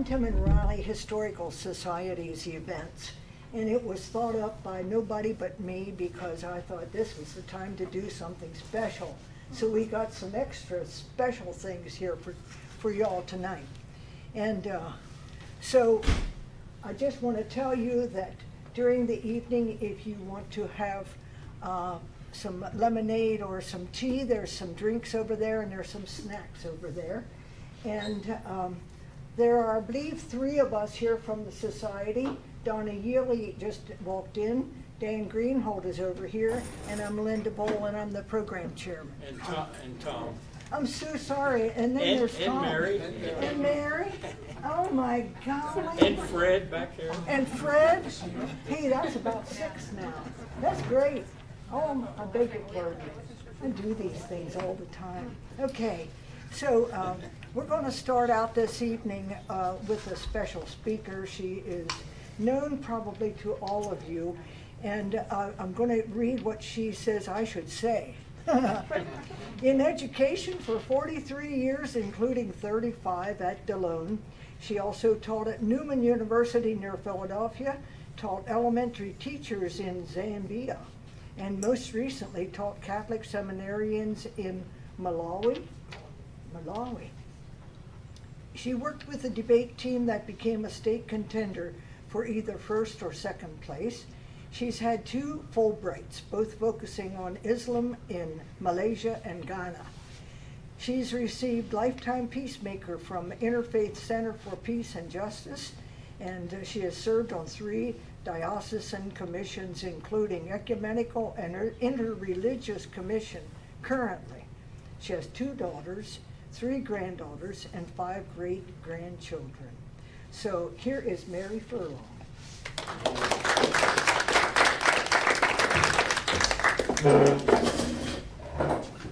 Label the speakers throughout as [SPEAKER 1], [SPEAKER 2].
[SPEAKER 1] Bantam and Raleigh Historical Society's events. And it was thought up by nobody but me because I thought this was the time to do something special. So we got some extra special things here for y'all tonight. And so I just want to tell you that during the evening, if you want to have some lemonade or some tea, there's some drinks over there and there's some snacks over there. And there are, I believe, 3 of us here from the society. Donna Yealy just walked in. Dan Greenhold is over here, and I'm Linda Bowl, and I'm the program chairman.
[SPEAKER 2] And Tom.
[SPEAKER 1] I'm so sorry. And then there's Tom.
[SPEAKER 2] And Mary.
[SPEAKER 1] And Mary. Oh my God.
[SPEAKER 2] And Fred back there.
[SPEAKER 1] And Fred. Hey, that's about 6 now. That's great. Oh, I beg your pardon. I do these things all the time. Okay, so we're going to start out this evening with a special speaker. She is known probably to all of you, and I'm going to read what she says I should say. In education for 43 years, including 35 at Delone, she also taught at Newman University near Philadelphia, taught elementary teachers in Zambia, and most recently taught Catholic seminarians in Malawi. She worked with a debate team that became a state contender for either first or second place. She's had 2 Fulbrights, both focusing on Islam in Malaysia and Ghana. She's received Lifetime Peacemaker from Interfaith Center for Peace and Justice, and she has served on 3 diocesan commissions, including Ecumenical and Interreligious Commission currently. She has 2 daughters, 3 granddaughters, and 5 great-grandchildren. So here is Mary Furlong.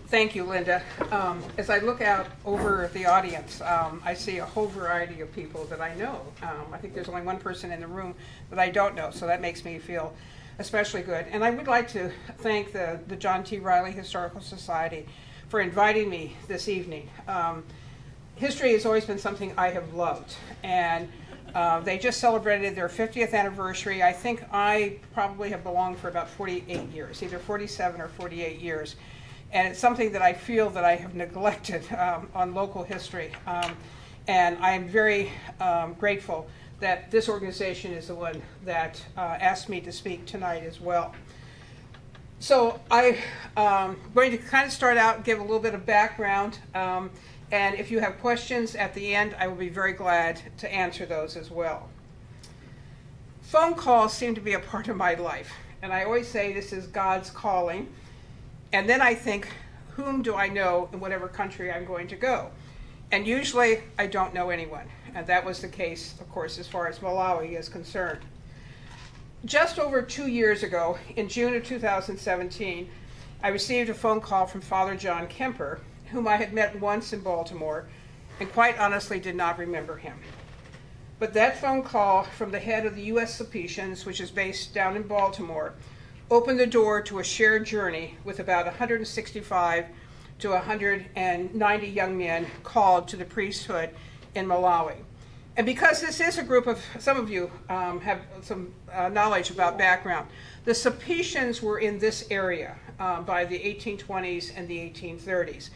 [SPEAKER 3] Thank you, Linda. As I look out over the audience, I see a whole variety of people that I know. I think there's only one person in the room that I don't know, so that makes me feel especially good. And I would like to thank the John T. Riley Historical Society for inviting me this evening. History has always been something I have loved, and they just celebrated their 50th anniversary. I think I probably have belonged for about 48 years, either 47 or 48 years. And it's something that I feel that I have neglected on local history. And I am very grateful that this organization is the one that asked me to speak tonight as well. So I'm going to kind of start out and give a little bit of background. And if you have questions at the end, I will be very glad to answer those as well. Phone calls seem to be a part of my life. And I always say this is God's calling. And then I think, whom do I know in whatever country I'm going to go? And usually I don't know anyone. And that was the case, of course, as far as Malawi is concerned. Just over 2 years ago, in June of 2017, I received a phone call from Father John Kemper, whom I had met once in Baltimore, and quite honestly did not remember him. But that phone call from the head of the U.S. Sulpicians, which is based down in Baltimore, opened the door to a shared journey with about 165 to 190 young men called to the priesthood in Malawi. And because this is a group of, some of you have some knowledge about background, the Sulpicians were in this area by the 1820s and the 1830s.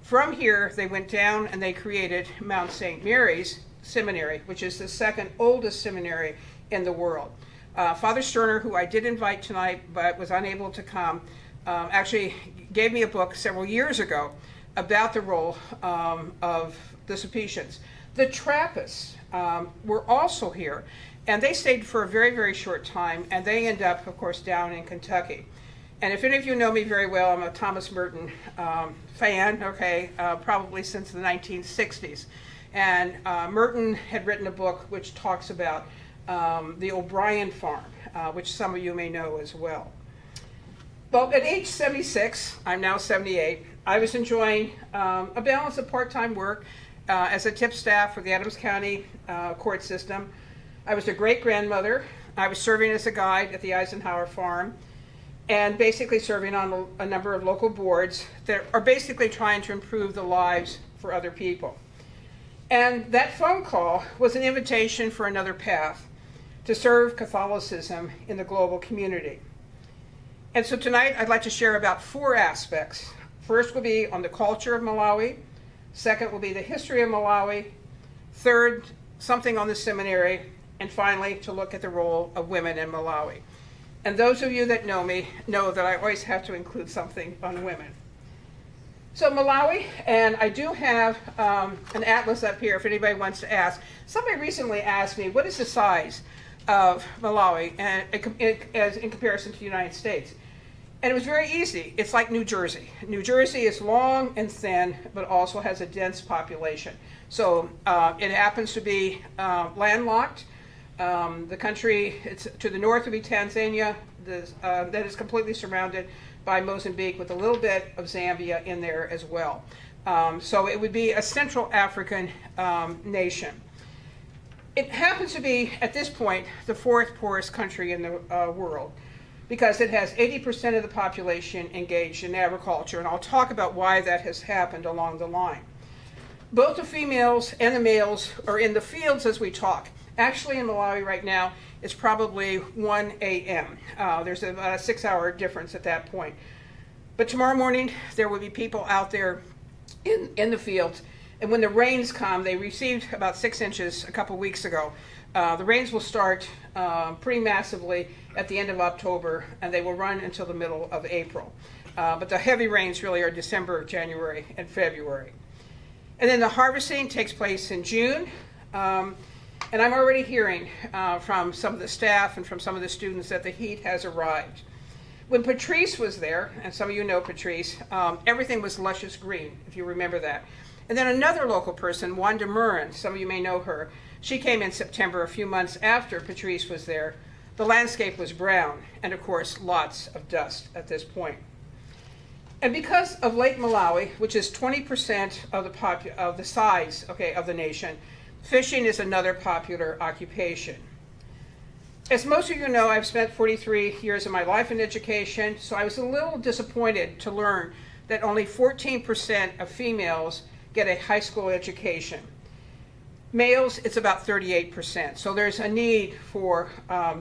[SPEAKER 3] From here, they went down and they created Mount St. Mary's Seminary, which is the 2nd oldest seminary in the world. Father Sterner, who I did invite tonight but was unable to come, actually gave me a book several years ago about the role of the Sulpicians. The Trappists were also here, and they stayed for a very, very short time, and they end up, of course, down in Kentucky. And if any of you know me very well, I'm a Thomas Merton fan, okay, probably since the 1960s. And Merton had written a book which talks about the O'Brien farm, which some of you may know as well. Well, at age 76, I'm now 78, I was enjoying a balance of part-time work as a tip staff for the Adams County court system. I was a great-grandmother. I was serving as a guide at the Eisenhower farm, and basically serving on a number of local boards that are basically trying to improve the lives for other people. And that phone call was an invitation for another path to serve Catholicism in the global community. And so tonight I'd like to share about 4 aspects. First will be on the culture of Malawi. Second will be the history of Malawi. Third, something on the seminary. And finally, to look at the role of women in Malawi. And those of you that know me know that I always have to include something on women. So Malawi, and I do have an atlas up here if anybody wants to ask. Somebody recently asked me, what is the size of Malawi and in comparison to the United States? And it was very easy. It's like New Jersey. New Jersey is long and thin, but also has a dense population. So it happens to be landlocked. The country, to the north would be Tanzania, that is completely surrounded by Mozambique with a little bit of Zambia in there as well. So it would be a Central African nation. It happens to be, at this point, the 4th poorest country in the world because it has 80% of the population engaged in agriculture, and I'll talk about why that has happened along the line. Both the females and the males are in the fields as we talk. Actually, in Malawi right now, it's probably 1 a.m. There's about a 6-hour difference at that point. But tomorrow morning, there will be people out there in the fields. And when the rains come, they received about 6 inches a couple weeks ago. The rains will start pretty massively at the end of October, and they will run until the middle of April. But the heavy rains really are December, January, and February. And then the harvesting takes place in June. And I'm already hearing from some of the staff and from some of the students that the heat has arrived. When Patrice was there, and some of you know Patrice, everything was luscious green, if you remember that. And then another local person, Wanda Murren, some of you may know her, she came in September, a few months after Patrice was there. The landscape was brown, and of course, lots of dust at this point. And because of Lake Malawi, which is 20% of the size, of the nation, fishing is another popular occupation. As most of you know, I've spent 43 years of my life in education, so I was a little disappointed to learn that only 14% of females get a high school education. Males, it's about 38%, so there's a need for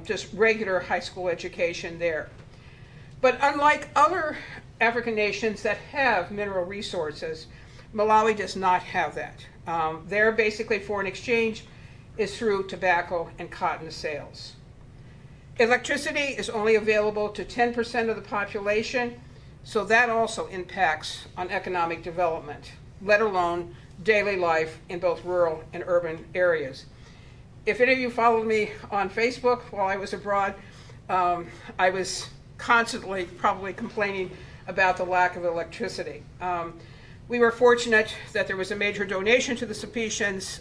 [SPEAKER 3] just regular high school education there. But unlike other African nations that have mineral resources, Malawi does not have that. Their basically foreign exchange is through tobacco and cotton sales. Electricity is only available to 10% of the population, so that also impacts on economic development, let alone daily life in both rural and urban areas. If any of you followed me on Facebook while I was abroad, I was constantly probably complaining about the lack of electricity. We were fortunate that there was a major donation to the Sulpicians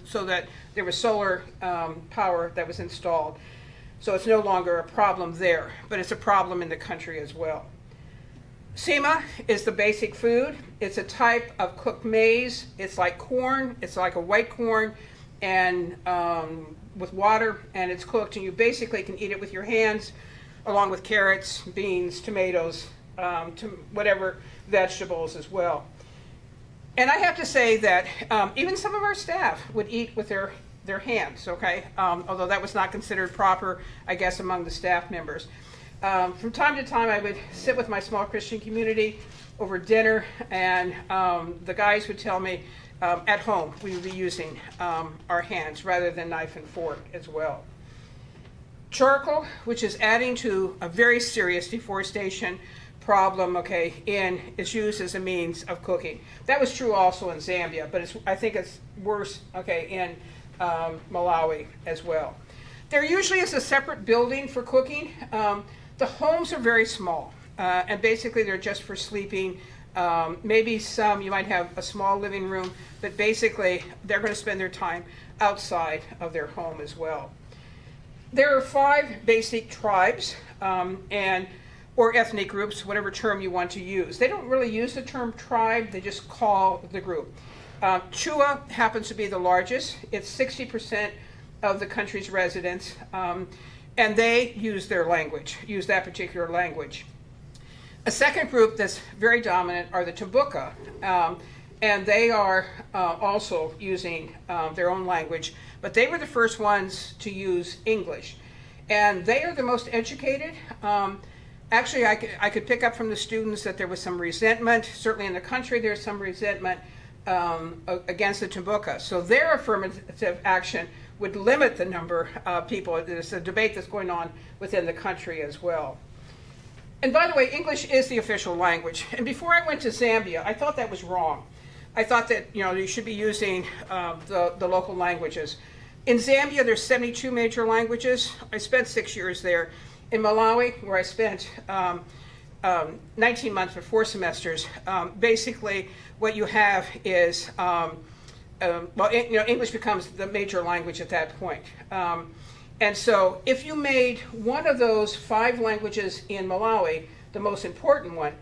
[SPEAKER 3] so that there was solar power that was installed. So it's no longer a problem there, but it's a problem in the country as well. Sima is the basic food. It's a type of cooked maize. It's like corn. It's like a white corn and with water, and it's cooked, and you basically can eat it with your hands along with carrots, beans, tomatoes, whatever vegetables as well. And I have to say that even some of our staff would eat with their hands, although that was not considered proper, I guess, among the staff members. From time to time, I would sit with my small Christian community over dinner, and the guys would tell me at home we would be using our hands rather than knife and fork as well. Charcoal, which is adding to a very serious deforestation problem, is used as a means of cooking. That was true also in Zambia, but I think it's worse, in Malawi as well. There usually is a separate building for cooking. The homes are very small, and basically they're just for sleeping. Maybe you might have a small living room, but basically they're going to spend their time outside of their home as well. There are 5 basic tribes or ethnic groups, whatever term you want to use. They don't really use the term tribe, they just call the group. Chua happens to be the largest. It's 60% of the country's residents, and they use that particular language. A second group that's very dominant are the Tumbuka, and they are also using their own language, but they were the first ones to use English. And they are the most educated. Actually, I could pick up from the students that there was some resentment. Certainly in the country, there's some resentment against the Tumbuka. So their affirmative action would limit the number of people. There's a debate that's going on within the country as well. And by the way, English is the official language. And before I went to Zambia, I thought that was wrong. I thought that you should be using the local languages. In Zambia, there's 72 major languages. I spent 6 years there. In Malawi, where I spent 19 months or 4 semesters, basically what you have is, English becomes the major language at that point. And so if you made one of those 5 languages in Malawi the most important one,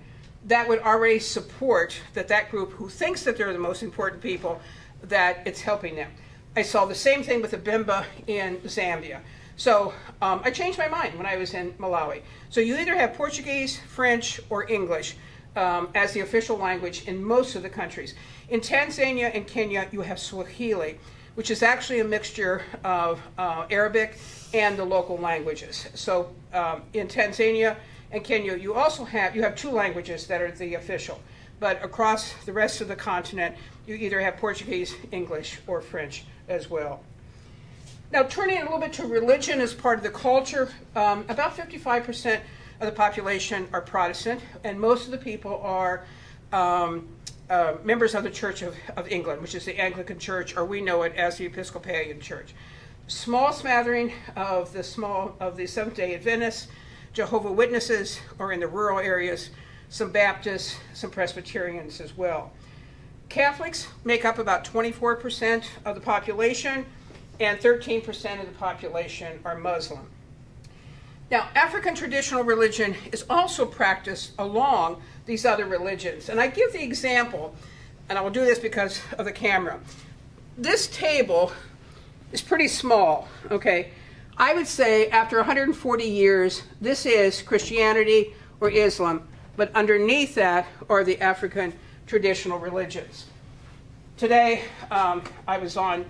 [SPEAKER 3] that would already support that group who thinks that they're the most important people, that it's helping them. I saw the same thing with the Bimba in Zambia. So I changed my mind when I was in Malawi. So you either have Portuguese, French, or English as the official language in most of the countries. In Tanzania and Kenya, you have Swahili, which is actually a mixture of Arabic and the local languages. So in Tanzania and Kenya, you have 2 languages that are the official. But across the rest of the continent, you either have Portuguese, English, or French as well. Now, turning a little bit to religion as part of the culture, about 55% of the population are Protestant, and most of the people are members of the Church of England, which is the Anglican Church, or we know it as the Episcopalian Church. Small smattering of the Seventh-day Adventists, Jehovah's Witnesses, or in the rural areas, some Baptists, some Presbyterians as well. Catholics make up about 24% of the population, and 13% of the population are Muslim. Now, African traditional religion is also practiced along these other religions. And I give the example, and I will do this because of the camera. This table is pretty small, okay? I would say after 140 years, this is Christianity or Islam, but underneath that are the African traditional religions. Today, I was on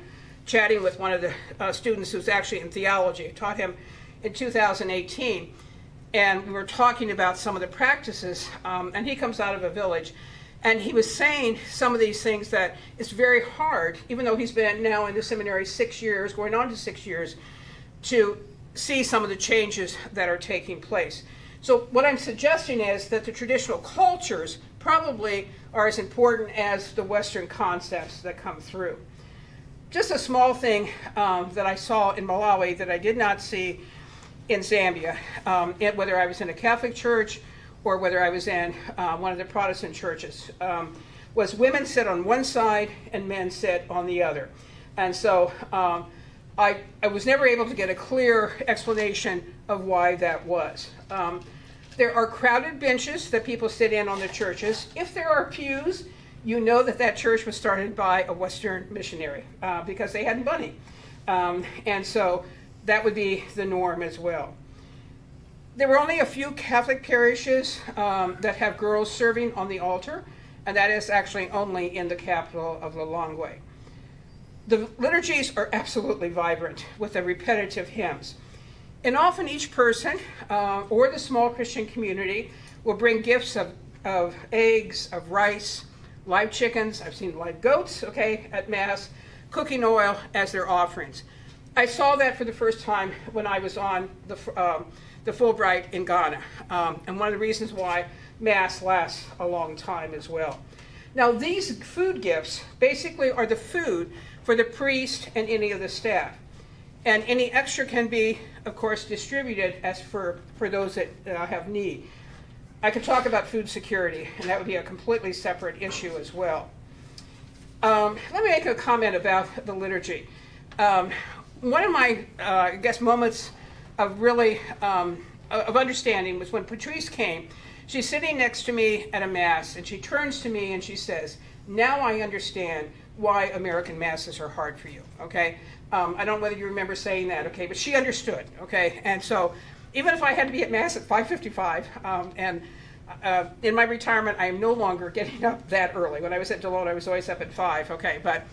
[SPEAKER 3] chatting with one of the students who's actually in theology. I taught him in 2018, and we were talking about some of the practices, and he comes out of a village, and he was saying some of these things that it's very hard, even though he's been now in the seminary 6 years, going on to 6 years, to see some of the changes that are taking place. So what I'm suggesting is that the traditional cultures probably are as important as the Western concepts that come through. Just a small thing that I saw in Malawi that I did not see in Zambia, whether I was in a Catholic church or whether I was in one of the Protestant churches, was women sit on one side and men sit on the other. And so I was never able to get a clear explanation of why that was. There are crowded benches that people sit in on the churches. If there are pews, you know that church was started by a Western missionary because they had money. And so that would be the norm as well. There were only a few Catholic parishes that have girls serving on the altar, and that is actually only in the capital of Lilongwe. The liturgies are absolutely vibrant with the repetitive hymns. And often each person or the small Christian community will bring gifts of eggs, of rice, live chickens, I've seen live goats, at Mass, cooking oil as their offerings. I saw that for the first time when I was on the Fulbright in Ghana, and one of the reasons why Mass lasts a long time as well. Now, these food gifts basically are the food for the priest and any of the staff. And any extra can be, of course, distributed as for those that have need. I could talk about food security, and that would be a completely separate issue as well. Let me make a comment about the liturgy. One of my, moments of really of understanding was when Patrice came. She's sitting next to me at a Mass, and she turns to me and she says, "Now I understand why American Masses are hard for you," okay? I don't know whether you remember saying that, okay, but she understood, okay? And so even if I had to be at Mass at 5:55, and In my retirement, I am no longer getting up that early. When I was at Deloitte, I was always up at 5, okay? But,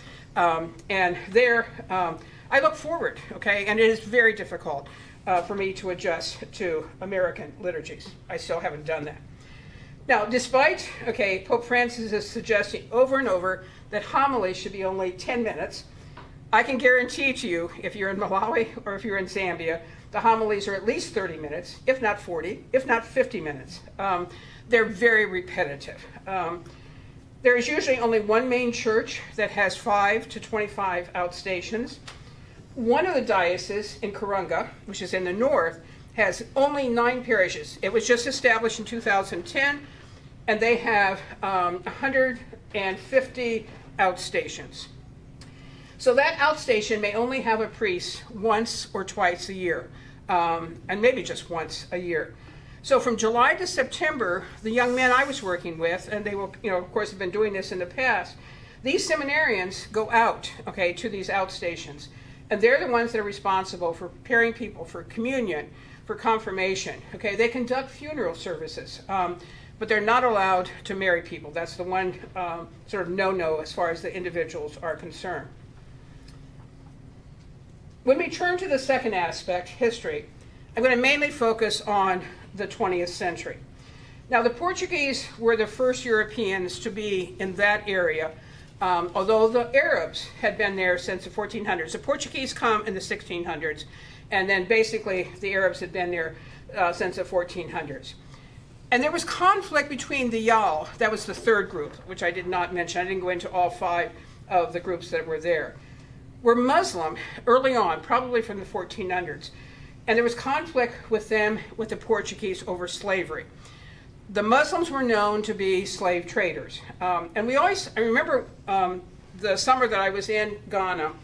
[SPEAKER 3] and there, I look forward, okay? And it is very difficult for me to adjust to American liturgies. I still haven't done that. Now, despite, okay, Pope Francis is suggesting over and over that homilies should be only 10 minutes, I can guarantee to you, if you're in Malawi or if you're in Zambia, the homilies are at least 30 minutes, if not 40, if not 50 minutes. They're very repetitive. There is usually only one main church that has 5 to 25 outstations. One of the dioceses in Karunga, which is in the north, has only 9 parishes. It was just established in 2010, and they have 150 outstations. So that outstation may only have a priest once or twice a year, and maybe just once a year. So from July to September, the young men I was working with, and they will, of course, have been doing this in the past, these seminarians go out, okay, to these outstations, and they're the ones that are responsible for preparing people for communion, for confirmation, okay? They conduct funeral services, but they're not allowed to marry people. That's the one sort of no-no as far as the individuals are concerned. When we turn to the second aspect, history, I'm going to mainly focus on the 20th century. Now, the Portuguese were the first Europeans to be in that area, although the Arabs had been there since the 1400s. The Portuguese come in the 1600s, and then basically the Arabs had been there since the 1400s. And there was conflict between the Yao, that was the third group, which I did not mention. I didn't go into all 5 of the groups that were there. Were Muslim early on, probably from the 1400s, and there was conflict with them, with the Portuguese, over slavery. The Muslims were known to be slave traders, and I remember the summer that I was in Ghana,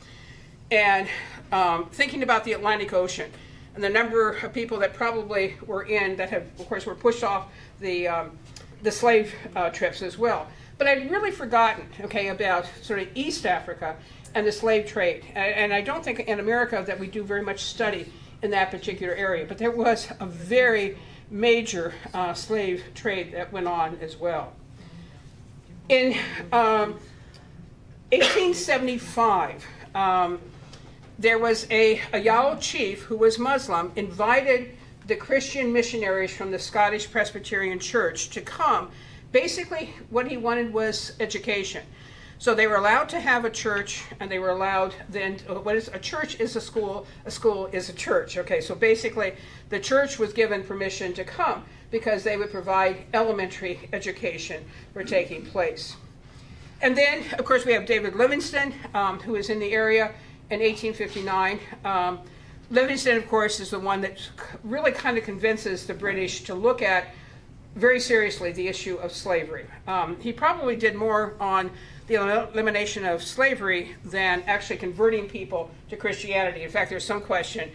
[SPEAKER 3] and thinking about the Atlantic Ocean, and the number of people that probably were in, that have, of course, were pushed off the slave trips as well. But I'd really forgotten, okay, about sort of East Africa and the slave trade. And I don't think in America that we do very much study in that particular area, but there was a very major slave trade that went on as well. In 1875, there was a Yao chief who was Muslim, invited the Christian missionaries from the Scottish Presbyterian Church to come. Basically, what he wanted was education. So they were allowed to have a church, and they were allowed then, what is a church is a school is a church. Okay, so basically the church was given permission to come because they would provide elementary education for taking place. And then, of course, we have David Livingstone, who is in the area in 1859. Livingstone, of course, is the one that really kind of convinces the British to look at very seriously the issue of slavery. He probably did more on the elimination of slavery than actually converting people to Christianity. In fact, there's some question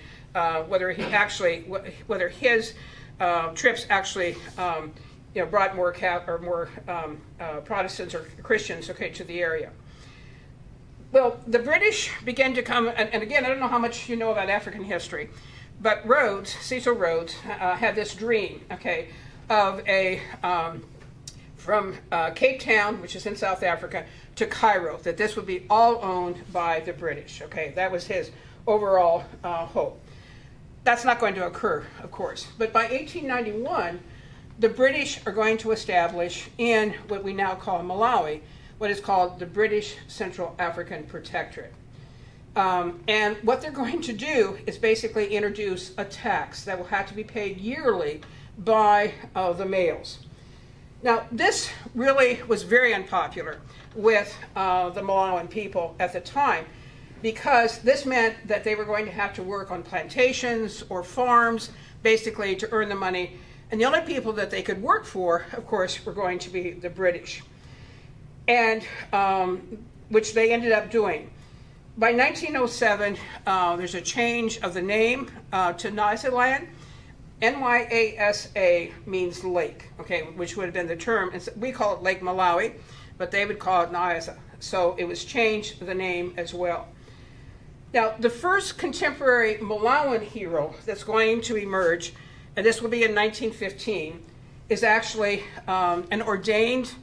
[SPEAKER 3] whether his trips actually brought more Protestants or Christians, okay, to the area. Well, the British began to come, and again, I don't know how much you know about African history, but Cecil Rhodes, had this dream, okay, of from Cape Town, which is in South Africa, to Cairo, that this would be all owned by the British, okay? That was his overall hope. That's not going to occur, of course. But by 1891, the British are going to establish in what we now call Malawi, what is called the British Central African Protectorate. And what they're going to do is basically introduce a tax that will have to be paid yearly by the males. Now, this really was very unpopular with the Malawian people at the time, because this meant that they were going to have to work on plantations or farms, basically to earn the money. And the only people that they could work for, of course, were going to be the British, and which they ended up doing. By 1907, there's a change of the name to Nyasaland. Nyasa means lake, okay, which would have been the term. We call it Lake Malawi, but they would call it Nyasa. So it was changed the name as well. Now, the first contemporary Malawian hero that's going to emerge, and this will be in 1915, is actually an ordained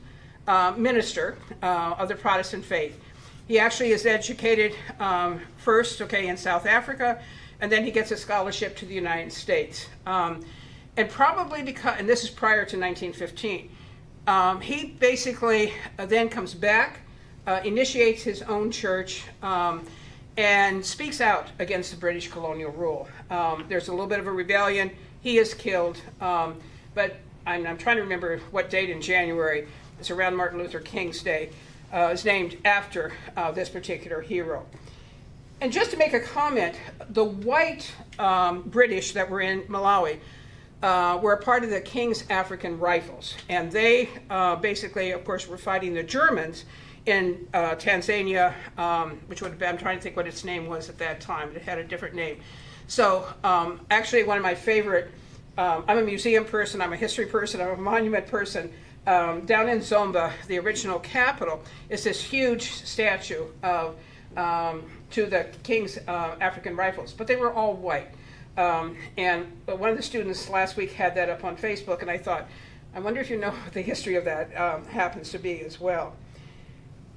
[SPEAKER 3] minister of the Protestant faith. He actually is educated first, in South Africa, and then he gets a scholarship to the United States. And probably because, and this is prior to 1915, he basically then comes back, initiates his own church, and speaks out against the British colonial rule. There's a little bit of a rebellion. He is killed, but I'm trying to remember what date in January. It's around Martin Luther King's Day. Is named after this particular hero. And just to make a comment, the white British that were in Malawi were a part of the King's African Rifles. And they basically, of course, were fighting the Germans in Tanzania, which would have been, I'm trying to think what its name was at that time. It had a different name. So actually one of my favorite, I'm a museum person, I'm a history person, I'm a monument person. Down in Zomba, the original capital, is this huge statue of to the King's African Rifles, but they were all white. And one of the students last week had that up on Facebook, and I thought, I wonder if you know what the history of that happens to be as well.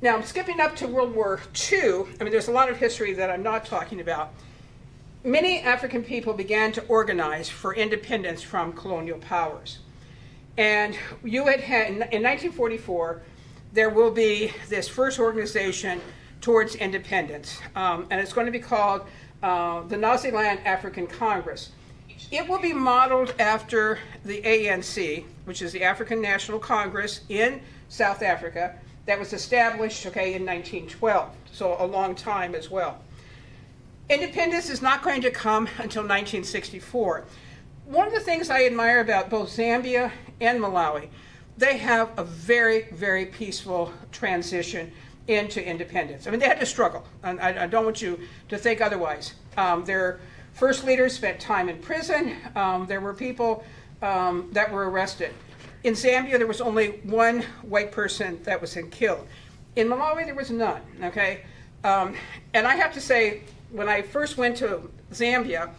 [SPEAKER 3] Now, I'm skipping up to World War II. I mean, there's a lot of history that I'm not talking about. Many African people began to organize for independence from colonial powers. And you had in 1944, there will be this first organization towards independence, and it's going to be called the Naziland African Congress. It will be modeled after the ANC, which is the African National Congress in South Africa, that was established, in 1912, so a long time as well. Independence is not going to come until 1964. One of the things I admire about both Zambia and Malawi, they have a very, very peaceful transition into independence. I mean, they had to struggle, and I don't want you to think otherwise. Their first leaders spent time in prison. There were people that were arrested. In Zambia, there was only one white person that was killed. In Malawi, there was none, And I have to say, when I first went to Zambia,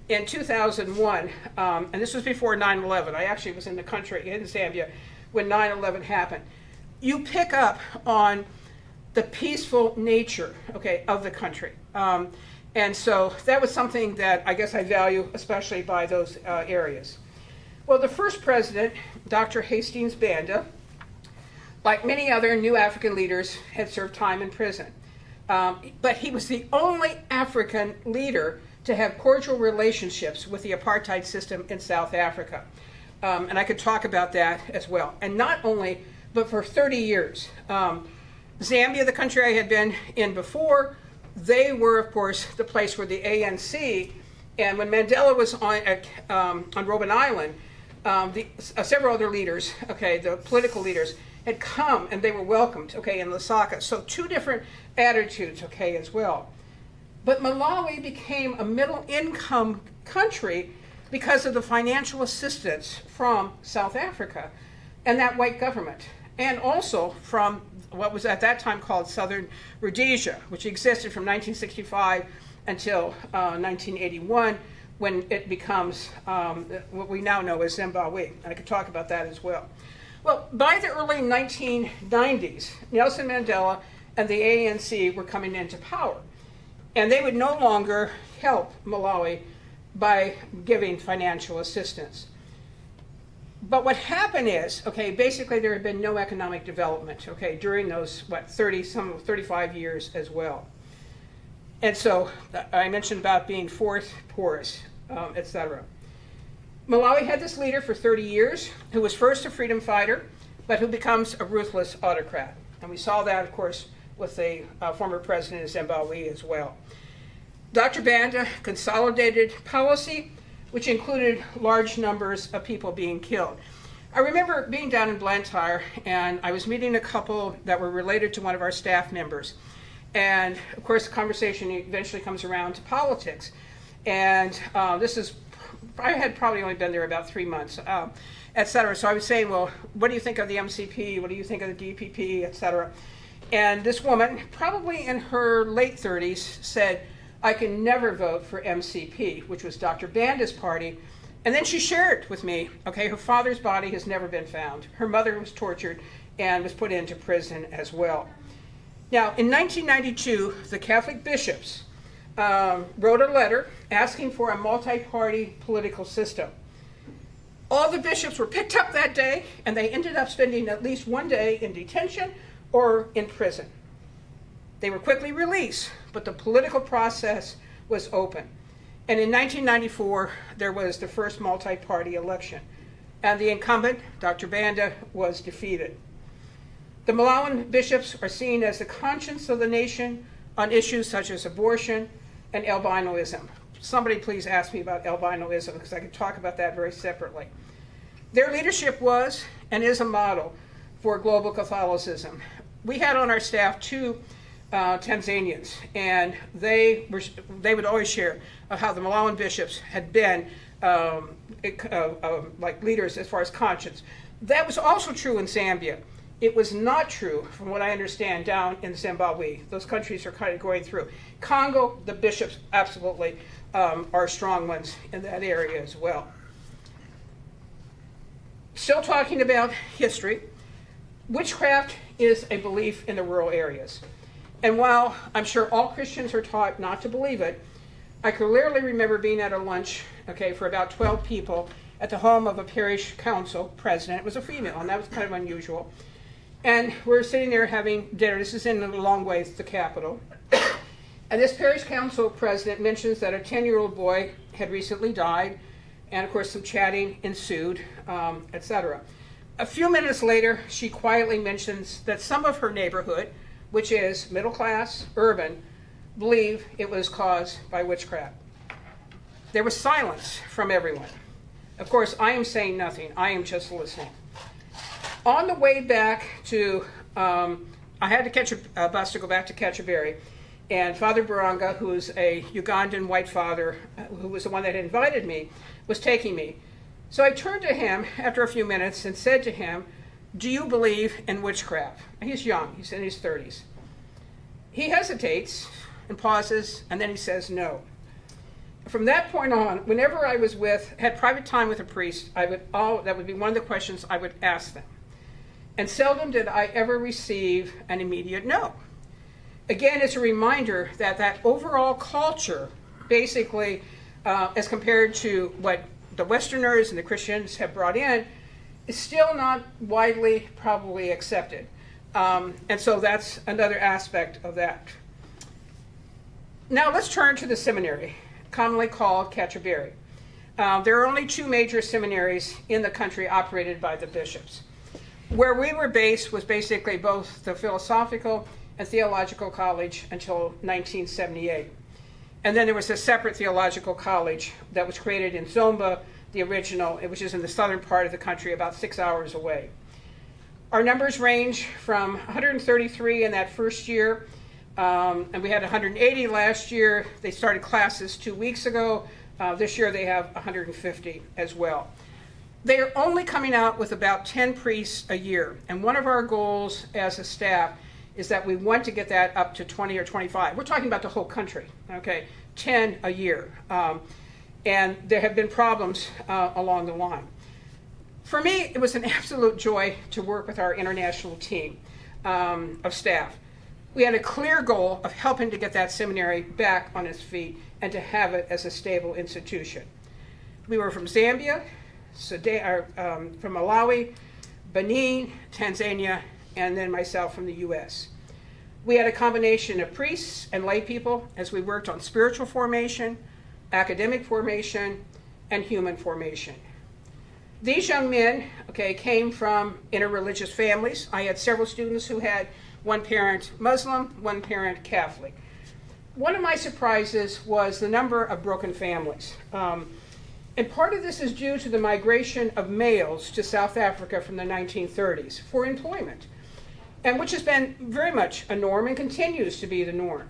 [SPEAKER 3] in 2001, and this was before 9/11, I actually was in the country, in Zambia, when 9/11 happened. You pick up on the peaceful nature, of the country. And so that was something that I guess I value, especially by those areas. Well, the first president, Dr. Hastings Banda, like many other new African leaders, had served time in prison. But he was the only African leader to have cordial relationships with the apartheid system in South Africa. And I could talk about that as well. And not only, but for 30 years. Zambia, the country I had been in before, they were, of course, the place where the ANC, and when Mandela was on Robben Island, several other leaders, the political leaders, had come and they were welcomed, in Lusaka. So two different attitudes, as well. But Malawi became a middle-income country because of the financial assistance from South Africa and that white government, and also from what was at that time called Southern Rhodesia, which existed from 1965 until 1981, when it becomes what we now know as Zimbabwe. And I could talk about that as well. Well, by the early 1990s, Nelson Mandela and the ANC were coming into power. And they would no longer help Malawi by giving financial assistance. But what happened is, basically there had been no economic development, during those, 35 years as well. And so I mentioned about being fourth poorest, etc. Malawi had this leader for 30 years who was first a freedom fighter, but who becomes a ruthless autocrat. And we saw that, of course, with the former president of Zimbabwe as well. Dr. Banda consolidated policy, which included large numbers of people being killed. I remember being down in Blantyre, and I was meeting a couple that were related to one of our staff members. And of course, the conversation eventually comes around to politics. And I had probably only been there about 3 months, et cetera. So I was saying, well, what do you think of the MCP? What do you think of the DPP, et cetera? And this woman, probably in her late 30s, said, I can never vote for MCP, which was Dr. Banda's party, And then she shared with me, okay, her father's body has never been found. Her mother was tortured and was put into prison as well. Now, in 1992, the Catholic bishops wrote a letter asking for a multi-party political system. All the bishops were picked up that day, and they ended up spending at least one day in detention or in prison. They were quickly released, but the political process was open. And in 1994, there was the first multi-party election, and the incumbent, Dr. Banda, was defeated. The Malawian bishops are seen as the conscience of the nation on issues such as abortion and albinoism. Somebody please ask me about albinoism, because I could talk about that very separately. Their leadership was and is a model for global Catholicism. We had on our staff two Tanzanians, and they would always share of how the Malawian bishops had been like leaders as far as conscience. That was also true in Zambia. It was not true, from what I understand, down in Zimbabwe. Those countries are kind of going through. Congo, the bishops absolutely are strong ones in that area as well. Still talking about history, witchcraft is a belief in the rural areas. And while I'm sure all Christians are taught not to believe it, I clearly remember being at a lunch, okay, for about 12 people at the home of a parish council president. It was a female, and that was kind of unusual. And we're sitting there having dinner. This is in a long ways the capital. And this parish council president mentions that a 10-year-old boy had recently died, and of course some chatting ensued, etc. A few minutes later, she quietly mentions that some of her neighborhood, which is middle class, urban, believe it was caused by witchcraft. There was silence from everyone. Of course, I am saying nothing. I am just listening. On the way back to, I had to catch a bus to go back to Kachaberry, and Father Baranga, who's a Ugandan white father, who was the one that invited me, was taking me. So I turned to him after a few minutes and said to him, "Do you believe in witchcraft?" He's young, he's in his 30s. He hesitates and pauses, and then he says no. From that point on, whenever I had private time with a priest, that would be one of the questions I would ask them. And seldom did I ever receive an immediate no. Again, it's a reminder that that overall culture, basically, as compared to what the Westerners and the Christians have brought in, is still not widely probably accepted. And so that's another aspect of that. Now let's turn to the seminary, commonly called Kachaberry. There are only two major seminaries in the country operated by the bishops. Where we were based was basically both the Philosophical and Theological College until 1978. And then there was a separate theological college that was created in Zomba, the original, which is in the southern part of the country, about 6 hours away. Our numbers range from 133 in that first year, and we had 180 last year. They started classes 2 weeks ago. This year they have 150 as well. They are only coming out with about 10 priests a year, and one of our goals as a staff is that we want to get that up to 20 or 25. We're talking about the whole country, okay? 10 a year. And there have been problems along the line. For me, it was an absolute joy to work with our international team of staff. We had a clear goal of helping to get that seminary back on its feet and to have it as a stable institution. We were from Zambia, from Malawi, Benin, Tanzania, and then myself from the U.S. We had a combination of priests and lay people as we worked on spiritual formation, academic formation, and human formation. These young men, came from interreligious families. I had several students who had one parent Muslim, one parent Catholic. One of my surprises was the number of broken families. And part of this is due to the migration of males to South Africa from the 1930s for employment, and which has been very much a norm and continues to be the norm.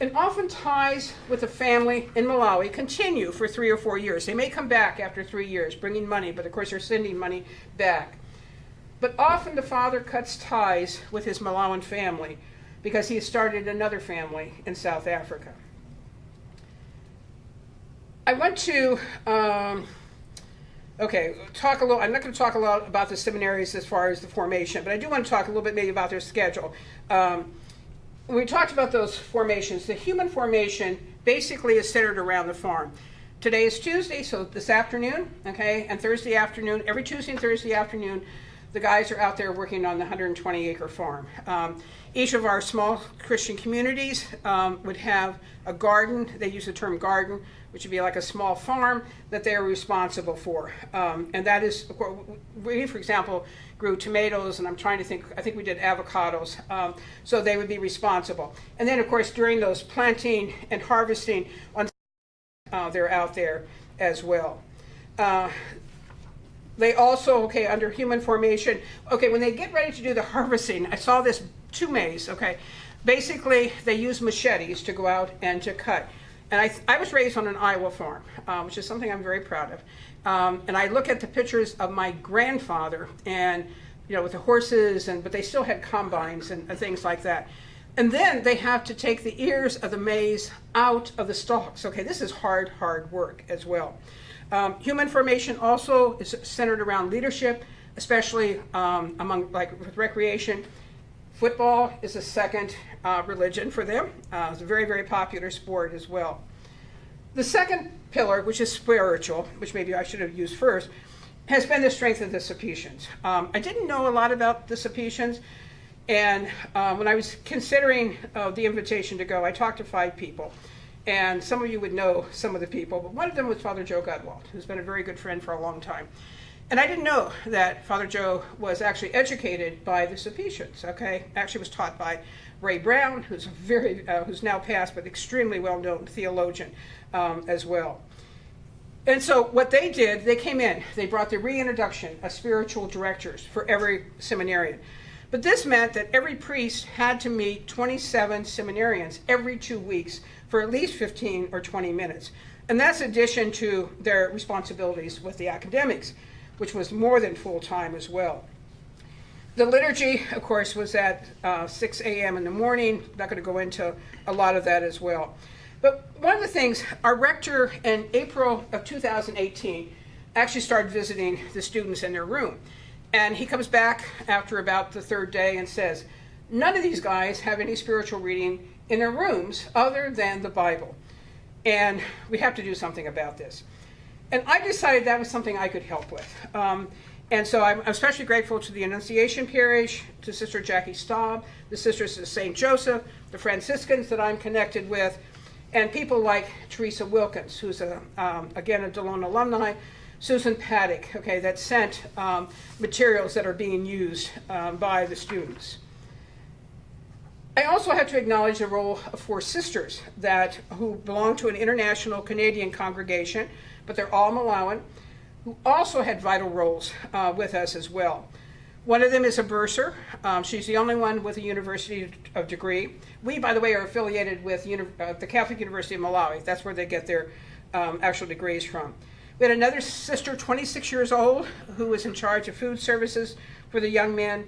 [SPEAKER 3] And often ties with the family in Malawi continue for 3 or 4 years. They may come back after 3 years bringing money, but of course they're sending money back. But often the father cuts ties with his Malawian family because he has started another family in South Africa. I went to Okay, I'm not going to talk a lot about the seminaries as far as the formation, but I do want to talk a little bit maybe about their schedule. When we talked about those formations, the human formation basically is centered around the farm. Today is Tuesday, so this afternoon, okay, and Thursday afternoon, every Tuesday and Thursday afternoon, the guys are out there working on the 120-acre farm. Each of our small Christian communities would have a garden. They use the term garden, which would be like a small farm that they are responsible for. And that is, we, for example, grew tomatoes, and I'm trying to think, I think we did avocados. So they would be responsible. And then, of course, during those planting and harvesting, they're out there as well. They also, under human formation, when they get ready to do the harvesting, I saw this 2 maize, Basically, they use machetes to go out and to cut. And I was raised on an Iowa farm, which is something I'm very proud of. And I look at the pictures of my grandfather and, with the horses, but they still had combines and things like that. And then they have to take the ears of the maize out of the stalks. This is hard work as well. Human formation also is centered around leadership, especially among, with recreation. Football is a second religion for them. It's a very, very popular sport as well. The second pillar, which is spiritual, which maybe I should have used first, has been the strength of the Sulpicians. I didn't know a lot about the Sulpicians, and when I was considering the invitation to go, I talked to 5 people. And some of you would know some of the people, but one of them was Father Joe Godwald, who's been a very good friend for a long time. And I didn't know that Father Joe was actually educated by the Sulpicians, Actually was taught by Ray Brown, who's who's now passed, but extremely well-known theologian as well. And so what they did, they came in, they brought the reintroduction of spiritual directors for every seminarian. But this meant that every priest had to meet 27 seminarians every 2 weeks for at least 15 or 20 minutes. And that's in addition to their responsibilities with the academics, which was more than full-time as well. The liturgy, of course, was at 6 a.m. in the morning. I'm not going to go into a lot of that as well. But one of the things, our rector in April of 2018 actually started visiting the students in their room. And he comes back after about the 3rd day and says, none of these guys have any spiritual reading in their rooms other than the Bible. And we have to do something about this. And I decided that was something I could help with. And so I'm especially grateful to the Annunciation Parish, to Sister Jackie Staub, the Sisters of St. Joseph, the Franciscans that I'm connected with, and people like Teresa Wilkins, who's, again, a Delone alumni, Susan Paddock, that sent materials that are being used by the students. I also have to acknowledge the role of 4 sisters who belong to an international Canadian congregation, but they're all Malawian, who also had vital roles with us as well. One of them is a bursar. She's the only one with a university degree. We, by the way, are affiliated with the Catholic University of Malawi. That's where they get their actual degrees from. We had another sister, 26 years old, who was in charge of food services for the young men.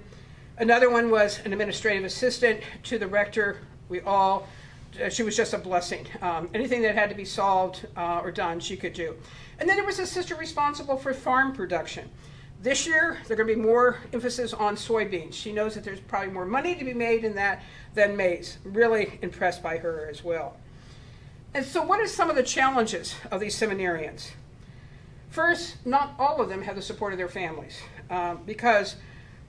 [SPEAKER 3] Another one was an administrative assistant to the rector. She was just a blessing. Anything that had to be solved or done, she could do. And then there was a sister responsible for farm production. This year, there's going to be more emphasis on soybeans. She knows that there's probably more money to be made in that than maize. Really impressed by her as well. And so what are some of the challenges of these seminarians? First, not all of them have the support of their families because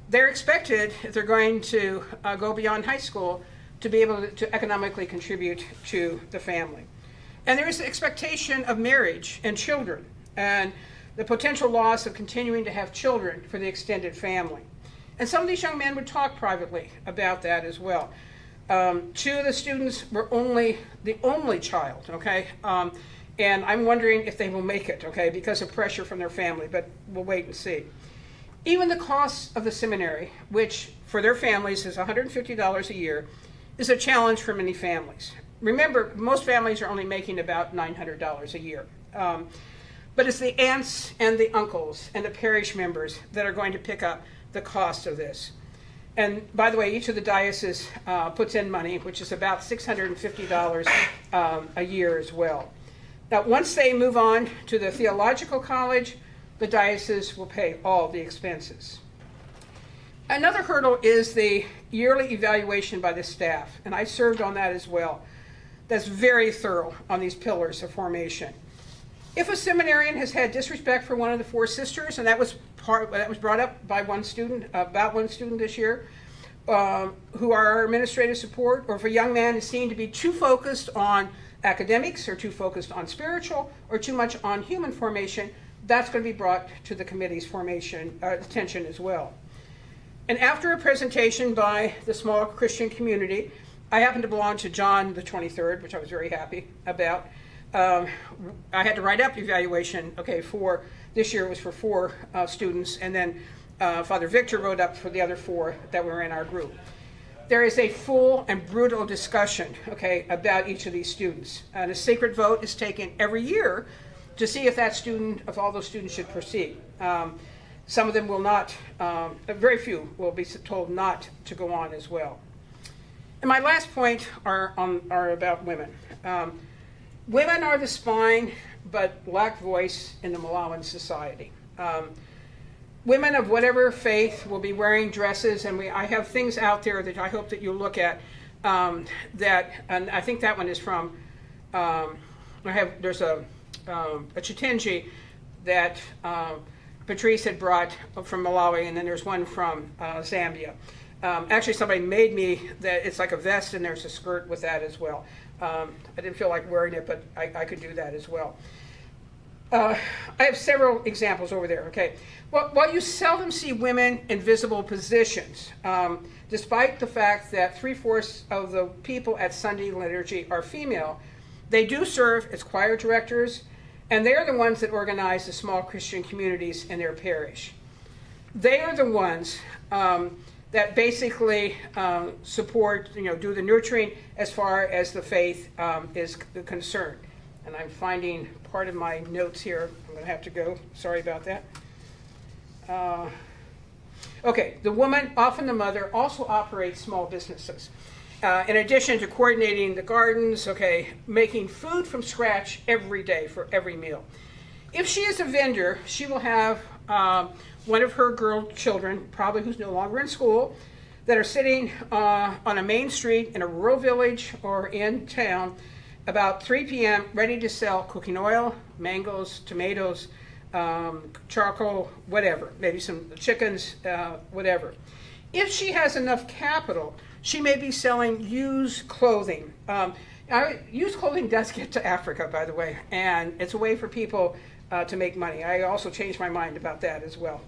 [SPEAKER 3] they're expected, if they're going to go beyond high school, to be able to economically contribute to the family. And there is the expectation of marriage and children, and the potential loss of continuing to have children for the extended family. And some of these young men would talk privately about that as well. 2 of the students were the only child, and I'm wondering if they will make it, because of pressure from their family, but we'll wait and see. Even the cost of the seminary, which for their families is $150 a year, is a challenge for many families. Remember, most families are only making about $900 a year. But it's the aunts and the uncles and the parish members that are going to pick up the cost of this. And by the way, each of the dioceses puts in money, which is about $650 a year as well. Now, once they move on to the theological college, the diocese will pay all the expenses. Another hurdle is the yearly evaluation by the staff, and I served on that as well. That's very thorough on these pillars of formation. If a seminarian has had disrespect for one of the four sisters, and that was brought up by one student, about one student this year, who are our administrative support, or if a young man is seen to be too focused on academics or too focused on spiritual or too much on human formation, that's going to be brought to the committee's formation attention as well. And after a presentation by the small Christian community, I happen to belong to John the 23rd, which I was very happy about. I had to write up evaluation, for this year it was for 4 students, and then Father Victor wrote up for the other 4 that were in our group. There is a full and brutal discussion, about each of these students. And a secret vote is taken every year to see if if all those students should proceed. Some of them will not, very few will be told not to go on as well. And my last point are about women. Women are the spine, but lack voice in the Malawian society. Women of whatever faith will be wearing dresses, and I have things out there that I hope that you'll look at. And I think that one is from. There's a chitenji that Patrice had brought from Malawi, and then there's one from Zambia. Actually, somebody made me that it's like a vest, and there's a skirt with that as well. I didn't feel like wearing it, but I could do that as well. I have several examples over there, Well, while you seldom see women in visible positions, despite the fact that 3/4 of the people at Sunday liturgy are female, they do serve as choir directors, and they are the ones that organize the small Christian communities in their parish. They are the ones that basically support, do the nurturing as far as the faith is concerned. And I'm finding part of my notes here. I'm going to have to go. Sorry about that. The woman, often the mother, also operates small businesses. In addition to coordinating the gardens, making food from scratch every day for every meal. If she is a vendor, she will have one of her girl children, probably who's no longer in school, that are sitting on a main street in a rural village or in town about 3 p.m. ready to sell cooking oil, mangoes, tomatoes, charcoal, whatever, maybe some chickens, whatever. If she has enough capital, she may be selling used clothing. Used clothing does get to Africa, by the way, and it's a way for people to make money. I also changed my mind about that as well,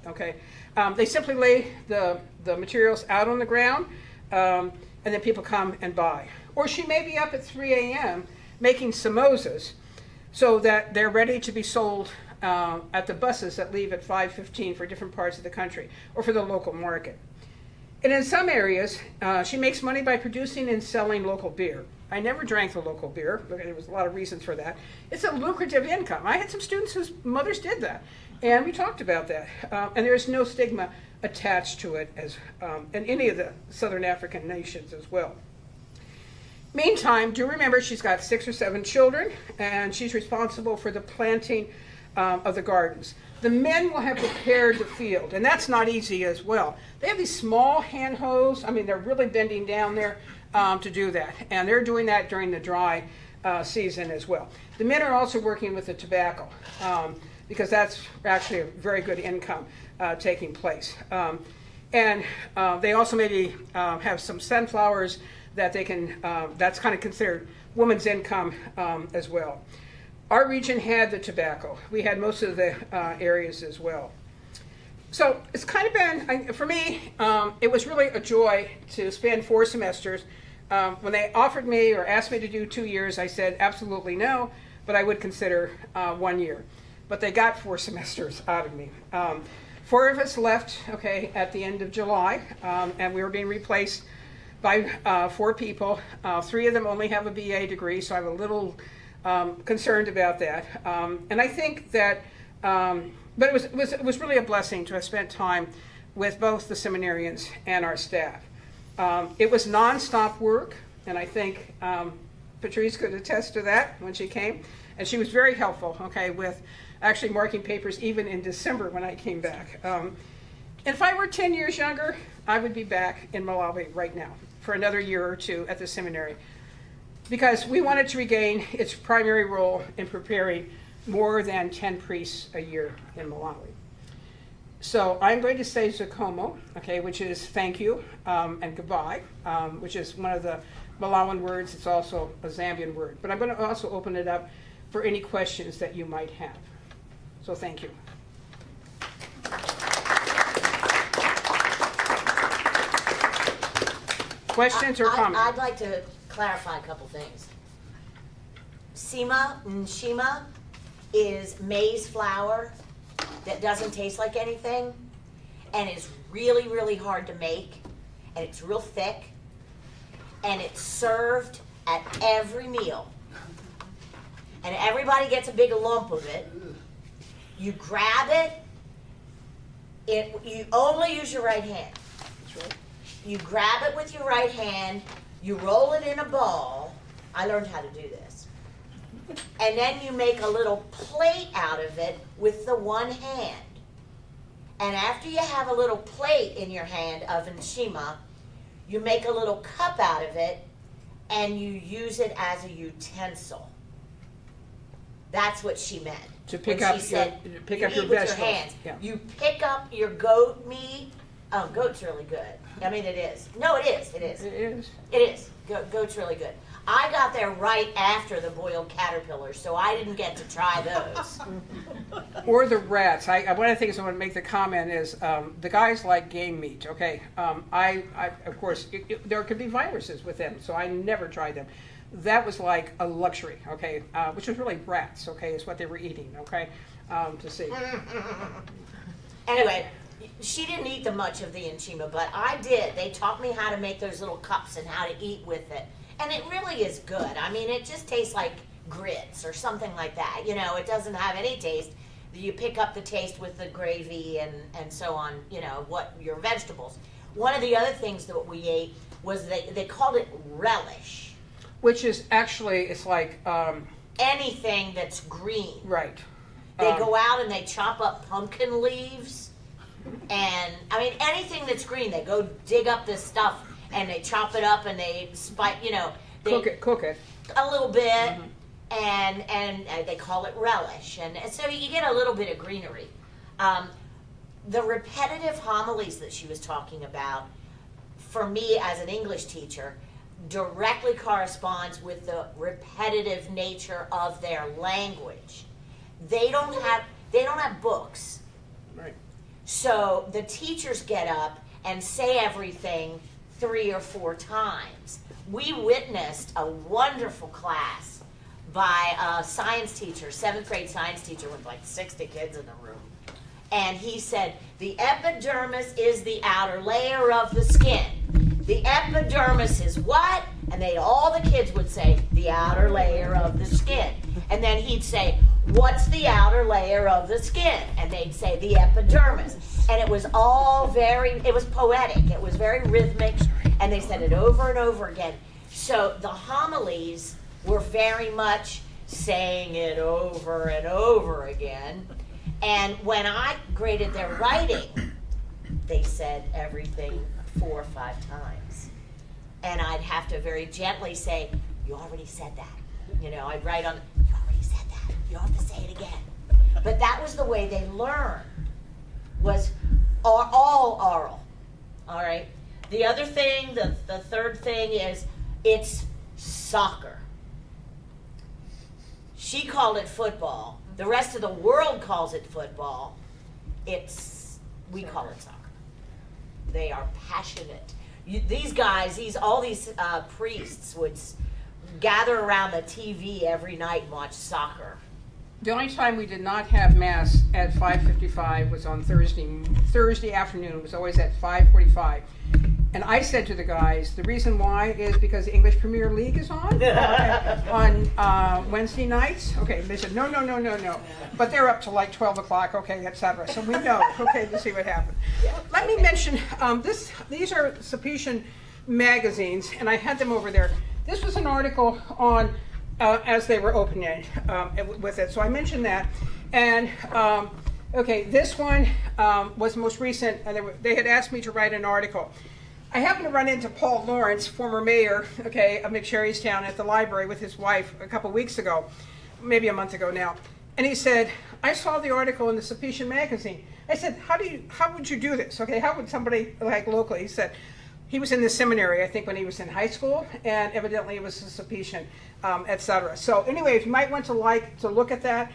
[SPEAKER 3] They simply lay the materials out on the ground, and then people come and buy. Or she may be up at 3 a.m. making samosas so that they're ready to be sold at the buses that leave at 5:15 for different parts of the country or for the local market. And in some areas, she makes money by producing and selling local beer. I never drank the local beer, but there was a lot of reasons for that. It's a lucrative income. I had some students whose mothers did that, and we talked about that. And there's no stigma attached to it as in any of the Southern African nations as well. Meantime, do remember she's got 6 or 7 children, and she's responsible for the planting of the gardens. The men will have prepared the field, and that's not easy as well. They have these small hand hoes. They're really bending down there to do that, and they're doing that during the dry season as well. The men are also working with the tobacco because that's actually a very good income taking place. And they also maybe have some sunflowers that they can, that's kind of considered woman's income as well. Our region had the tobacco. We had most of the areas as well. So it's kind of been, for me, it was really a joy to spend 4 semesters. When they offered me or asked me to do 2 years, I said absolutely no, but I would consider 1 year. But they got 4 semesters out of me. 4 of us left, at the end of July, and we were being replaced by 4 people. 3 of them only have a BA degree, so I'm a little concerned about that. And I think that, but it was really a blessing to have spent time with both the seminarians and our staff. It was nonstop work, and I think Patrice could attest to that when she came. And she was very helpful, with actually marking papers even in December when I came back. If I were 10 years younger, I would be back in Malawi right now for another year or two at the seminary, because we wanted to regain its primary role in preparing more than 10 priests a year in Malawi. So I'm going to say Zakomo, okay, which is thank you, and goodbye, which is one of the Malawian words. It's also a Zambian word. But I'm going to also open it up for any questions that you might have. So thank you. Questions or comments?
[SPEAKER 4] I'd like to clarify a couple things. Nshima is maize flour that doesn't taste like anything and is really, really hard to make, and it's real thick, and it's served at every meal. And everybody gets a big lump of it. You grab it, you only use your right hand.
[SPEAKER 3] That's right.
[SPEAKER 4] You grab it with your right hand, you roll it in a ball. I learned how to do this. And then you make a little plate out of it with the one hand. And after you have a little plate in your hand of nshima, you make a little cup out of it and you use it as a utensil. That's what she meant.
[SPEAKER 3] To pick
[SPEAKER 4] when
[SPEAKER 3] up
[SPEAKER 4] she said,
[SPEAKER 3] your, pick
[SPEAKER 4] you
[SPEAKER 3] up your
[SPEAKER 4] eat with
[SPEAKER 3] vegetables.
[SPEAKER 4] your hands.
[SPEAKER 3] Yeah.
[SPEAKER 4] You pick up your goat meat. Oh, goat's really good. I mean, it is. No, it is. It is.
[SPEAKER 3] It is.
[SPEAKER 4] It is. Goat's really good. I got there right after the boiled caterpillars, so I didn't get to try those.
[SPEAKER 3] Or the rats. One of the things I want to make the comment is the guys like game meat. Okay, I of course there could be viruses with them, so I never tried them. That was like a luxury. Okay, which was really rats. Okay, is what they were eating. Okay, to see.
[SPEAKER 4] Anyway, she didn't eat the much of the nshima, but I did. They taught me how to make those little cups and how to eat with it. And it really is good. I mean, it just tastes like grits or something like that. You know, it doesn't have any taste. You pick up the taste with the gravy and so on, you know, what your vegetables. One of the other things that we ate was they called it relish.
[SPEAKER 3] Which is actually, it's like...
[SPEAKER 4] anything that's green.
[SPEAKER 3] right.
[SPEAKER 4] They go out and they chop up pumpkin leaves. And, I mean, anything that's green, they go dig up this stuff and they chop it up and they spice, you know. They
[SPEAKER 3] Cook it.
[SPEAKER 4] a little bit, and they call it relish. And so you get a little bit of greenery. The repetitive homilies that she was talking about, for me as an English teacher, directly corresponds with the repetitive nature of their language. They don't have books.
[SPEAKER 3] Right.
[SPEAKER 4] So the teachers get up and say everything 3 or 4 times. We witnessed a wonderful class by a science teacher, 7th grade science teacher with like 60 kids in the room. And he said, the epidermis is the outer layer of the skin. The epidermis is what? And all the kids would say, the outer layer of the skin. And then he'd say, what's the outer layer of the skin? And they'd say, the epidermis. And it was all it was poetic. It was very rhythmic. And they said it over and over again. So the homilies were very much saying it over and over again. And when I graded their writing, they said everything 4 or 5 times. And I'd have to very gently say, you already said that. You know, I'd write on, you already said that. You have to say it again. But that was the way they learned, was all oral. All right? The other thing, the third thing is, it's soccer. She called it football. The rest of the world calls it football. We call it soccer. They are passionate. These guys, all these priests would gather around the TV every night and watch soccer.
[SPEAKER 3] The only time we did not have Mass at 5:55 was on Thursday afternoon. It was always at 5:45. And I said to the guys, the reason why is because the English Premier League is on Wednesday nights. Okay, they said, no. But they're up to like 12 o'clock, okay, etc. So we know, okay, to see what happened. Let me mention, these are Sulpician magazines, and I had them over there. This was an article on, as they were opening with it, so I mentioned that. And okay, this one was the most recent, and they had asked me to write an article. I happened to run into Paul Lawrence, former mayor, okay, of McSherrystown, at the library with his wife a couple weeks ago, maybe a month ago now. And he said, I saw the article in the Sulpician magazine. I said, how would you do this? Okay, how would somebody like locally? He said, he was in the seminary, I think, when he was in high school, and evidently it was the Sulpician, etc. So anyway, if you might want to look at that,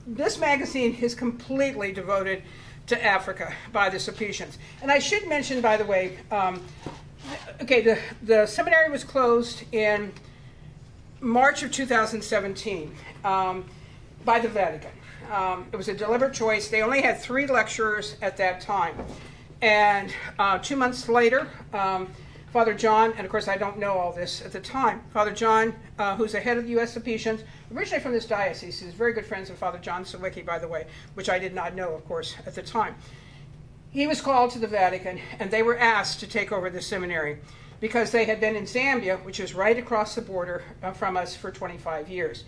[SPEAKER 3] this magazine is completely devoted to Africa by the Sulpicians. And I should mention, by the way, okay, the seminary was closed in March of 2017 by the Vatican. It was a deliberate choice. They only had 3 lecturers at that time. And 2 months later, Father John, and of course I don't know all this at the time, Father John, who's the head of the U.S. Sulpicians, originally from this diocese, he's very good friends with Father John Sawicki, by the way, which I did not know, of course, at the time. He was called to the Vatican, and they were asked to take over the seminary because they had been in Zambia, which is right across the border from us, for 25 years.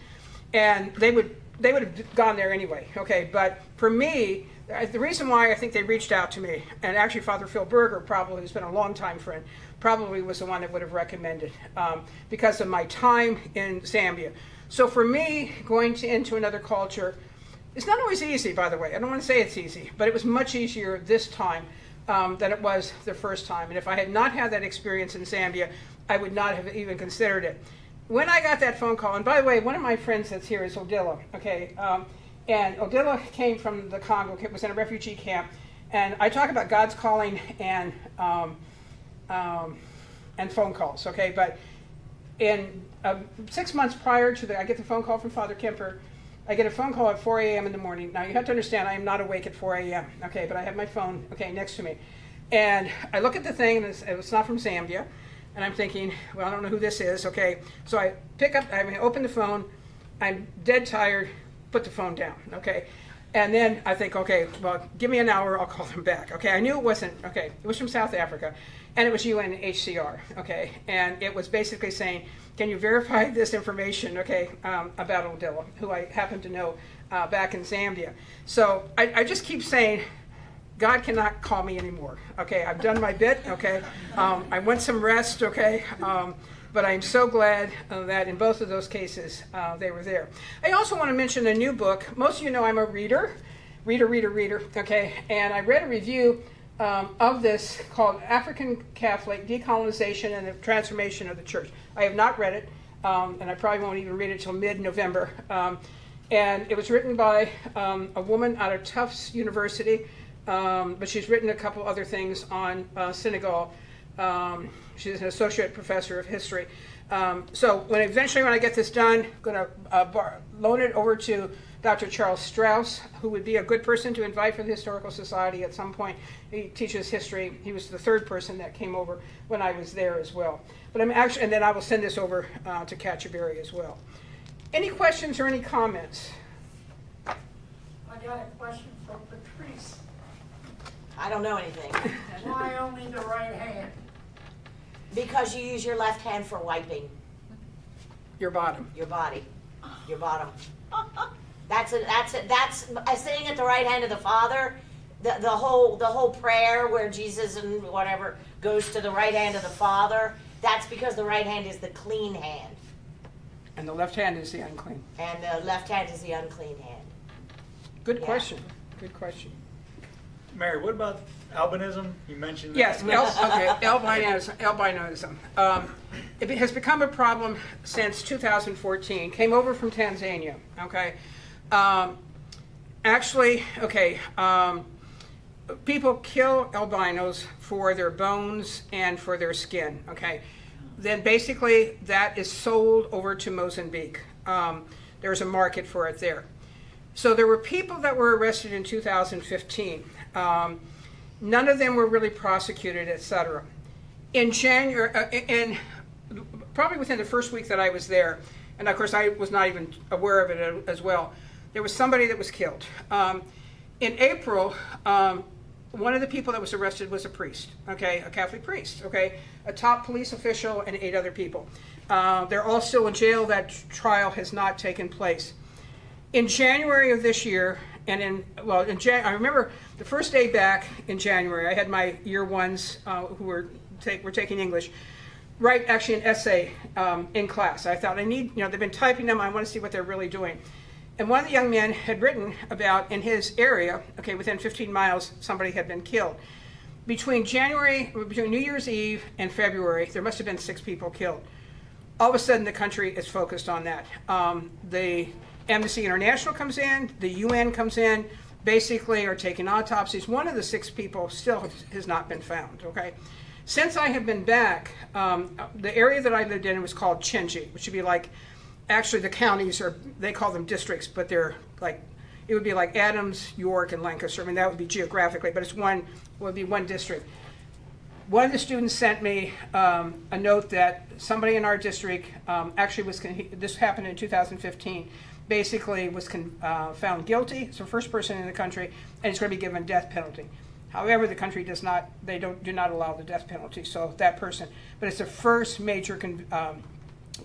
[SPEAKER 3] And they would have gone there anyway, okay? But for me, the reason why I think they reached out to me, and actually Father Phil Berger, probably, who's been a longtime friend, probably was the one that would have recommended because of my time in Zambia. So for me, going into another culture, it's not always easy, by the way. I don't want to say it's easy, but it was much easier this time than it was the first time. And if I had not had that experience in Zambia, I would not have even considered it. When I got that phone call, and by the way, one of my friends that's here is Odila, okay? And Odila came from the Congo, was in a refugee camp. And I talk about God's calling and phone calls, okay? But in 6 months prior to I get the phone call from Father Kemper. I get a phone call at 4 a.m. in the morning. Now, you have to understand, I am not awake at 4 a.m., okay? But I have my phone, okay, next to me. And I look at the thing, and it's not from Zambia. And I'm thinking, well, I don't know who this is, okay? So I open the phone. I'm dead tired. Put the phone down, okay? And then I think, okay, well, give me an hour, I'll call them back, okay? I knew it wasn't, okay, it was from South Africa, and it was UNHCR, okay? And it was basically saying, can you verify this information, okay, about Odila, who I happen to know back in Zambia. So I just keep saying, God cannot call me anymore, okay? I've done my bit, okay? I want some rest, okay? But I'm so glad that in both of those cases, they were there. I also want to mention a new book. Most of you know I'm a reader, okay? And I read a review of this called African Catholic Decolonization and the Transformation of the Church. I have not read it, and I probably won't even read it till mid-November. And it was written by a woman out of Tufts University, but she's written a couple other things on Senegal. She's an associate professor of history. So when I get this done, I'm going to loan it over to Dr. Charles Strauss, who would be a good person to invite for the Historical Society at some point. He teaches history. He was the 3rd person that came over when I was there as well. But and then I will send this over to Catchaberry as well. Any questions or any comments?
[SPEAKER 5] I got a question for Patrice.
[SPEAKER 4] I don't know anything.
[SPEAKER 5] Why only the right hand?
[SPEAKER 4] Because you use your left hand for wiping
[SPEAKER 3] Your bottom.
[SPEAKER 4] your body, your bottom. That's sitting at the right hand of the Father. The whole prayer where Jesus and whatever goes to the right hand of the Father. That's because the right hand is the clean hand,
[SPEAKER 3] And the left hand is the unclean.
[SPEAKER 4] and the left hand is the unclean hand.
[SPEAKER 3] Good
[SPEAKER 4] Yeah.
[SPEAKER 3] question. Good question.
[SPEAKER 6] Mary, what about albinism? You mentioned that.
[SPEAKER 3] Yes, albinism. It has become a problem since 2014. Came over from Tanzania, okay? People kill albinos for their bones and for their skin, okay? Then basically that is sold over to Mozambique. There's a market for it there. So there were people that were arrested in 2015. None of them were really prosecuted, etc. In January, probably within the first week that I was there, and of course I was not even aware of it as well, there was somebody that was killed. In April, one of the people that was arrested was a priest, okay, a Catholic priest, okay, a top police official and 8 other people. They're all still in jail. That trial has not taken place. In January of this year, and I remember the first day back in January, I had my year ones who were taking English write actually an essay in class. I thought they've been typing them, I want to see what they're really doing. And one of the young men had written about in his area, okay, within 15 miles, somebody had been killed. Between New Year's Eve and February, there must have been 6 people killed. All of a sudden, the country is focused on that. The Amnesty International comes in, the UN comes in, basically are taking autopsies. One of the 6 people still has not been found, okay? Since I have been back, the area that I lived in was called Chinji, which would be like, actually the counties they call them districts, but they're like, it would be like Adams, York, and Lancaster. I mean, that would be geographically, but would be one district. One of the students sent me a note that somebody in our district this happened in 2015, basically was found guilty. It's the first person in the country, and it's going to be given death penalty. However, the country do not allow the death penalty, so that person, but it's the first major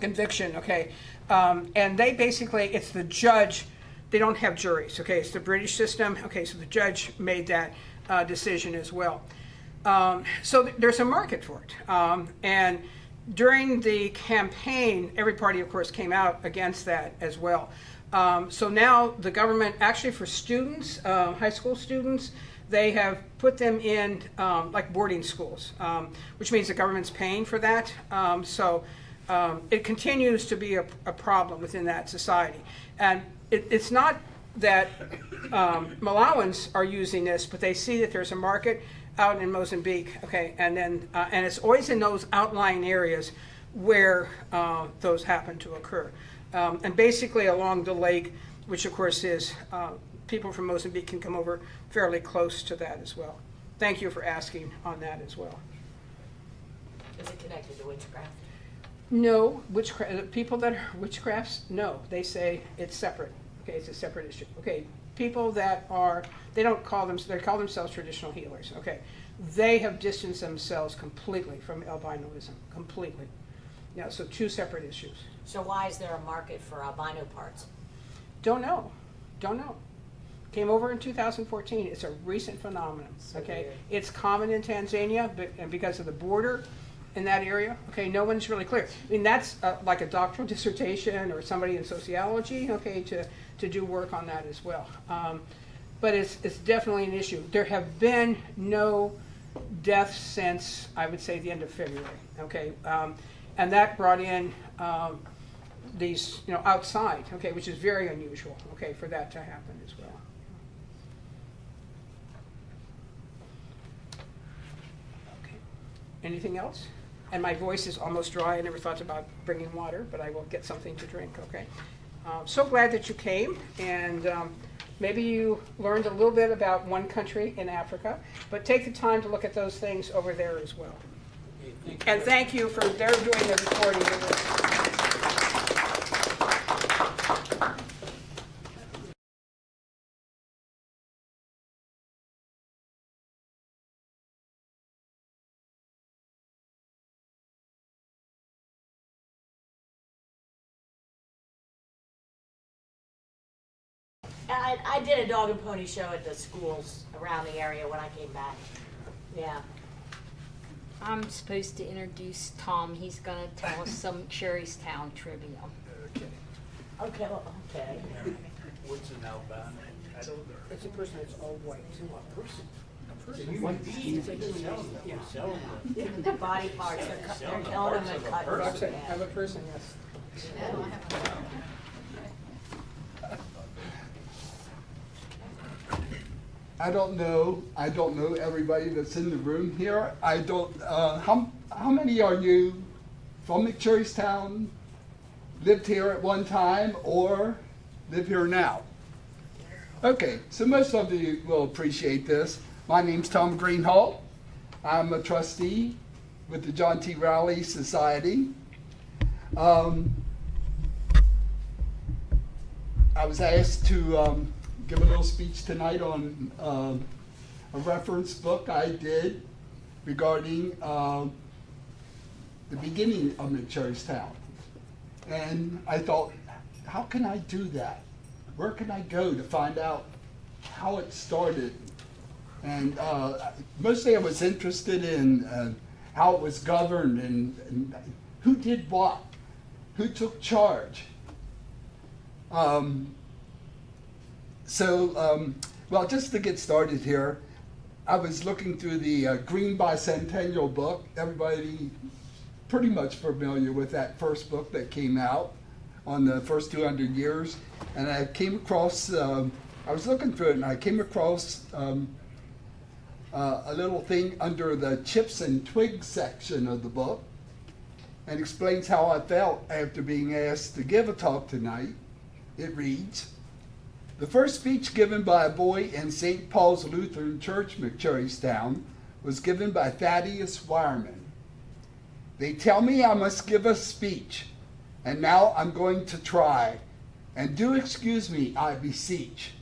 [SPEAKER 3] conviction, okay? And they basically, it's the judge, they don't have juries, okay? It's the British system, okay, so the judge made that decision as well. So there's a market for it. And during the campaign, every party, of course, came out against that as well. So now the government, actually for students, high school students, they have put them in like boarding schools, which means the government's paying for that. So it continues to be a problem within that society. And it's not that Malawans are using this, but they see that there's a market out in Mozambique, okay, and then and it's always in those outlying areas where those happen to occur, and basically along the lake, which of course is people from Mozambique can come over fairly close to that as well. Thank you for asking on that as well.
[SPEAKER 4] Is it connected to witchcraft?
[SPEAKER 3] No, people that are witchcrafts, no, they say it's separate. Okay, it's a separate issue. Okay, people that they call themselves traditional healers. Okay, they have distanced themselves completely from albinism, completely. Yeah, so 2 separate issues.
[SPEAKER 4] So why is there a market for albino parts?
[SPEAKER 3] Don't know. Came over in 2014. It's a recent phenomenon.
[SPEAKER 4] So
[SPEAKER 3] Okay,
[SPEAKER 4] weird.
[SPEAKER 3] it's common in Tanzania, and because of the border in that area, okay, no one's really clear. I mean, that's like a doctoral dissertation or somebody in sociology, okay, to do work on that as well. But it's definitely an issue. There have been no deaths since, I would say, the end of February, okay? And that brought in these, outside, okay, which is very unusual, okay, for that to happen as well. Okay. Anything else? And my voice is almost dry. I never thought about bringing water, but I will get something to drink, okay? So glad that you came, and maybe you learned a little bit about one country in Africa, but take the time to look at those things over there as well. And thank you for they're doing the recording of this.
[SPEAKER 4] I did a dog and pony show at the schools around the area when I came back. Yeah.
[SPEAKER 7] I'm supposed to introduce Tom. He's going to tell us some McSherrystown trivia.
[SPEAKER 4] Okay, well, okay.
[SPEAKER 2] What's an albino?
[SPEAKER 3] It's a person that's all white.
[SPEAKER 4] The body parts, they're killing them and cutting them.
[SPEAKER 3] I have a person, yes.
[SPEAKER 8] I don't know everybody that's in the room here. I don't, how many are you from McSherrystown, lived here at one time, or live here now? Okay, so most of you will appreciate this. My name's Tom Greenhall. I'm a trustee with the John T. Rowley Society. I was asked to give a little speech tonight on a reference book I did regarding the beginning of McSherrystown. And I thought, how can I do that? where can I go to find out how it started? And mostly I was interested in how it was governed and who did what, who took charge. Well, just to get started here, I was looking through the Green Bicentennial book. Everybody pretty much familiar with that first book that came out on the first 200 years. And I came across, I was looking through it and I came across a little thing under the chips and twigs section of the book, and explains how I felt after being asked to give a talk tonight. It reads, "The first speech given by a boy in St. Paul's Lutheran Church, McSherrystown, was given by Thaddeus Wireman. They tell me I must give a speech, and now I'm going to try. And do excuse me, I beseech,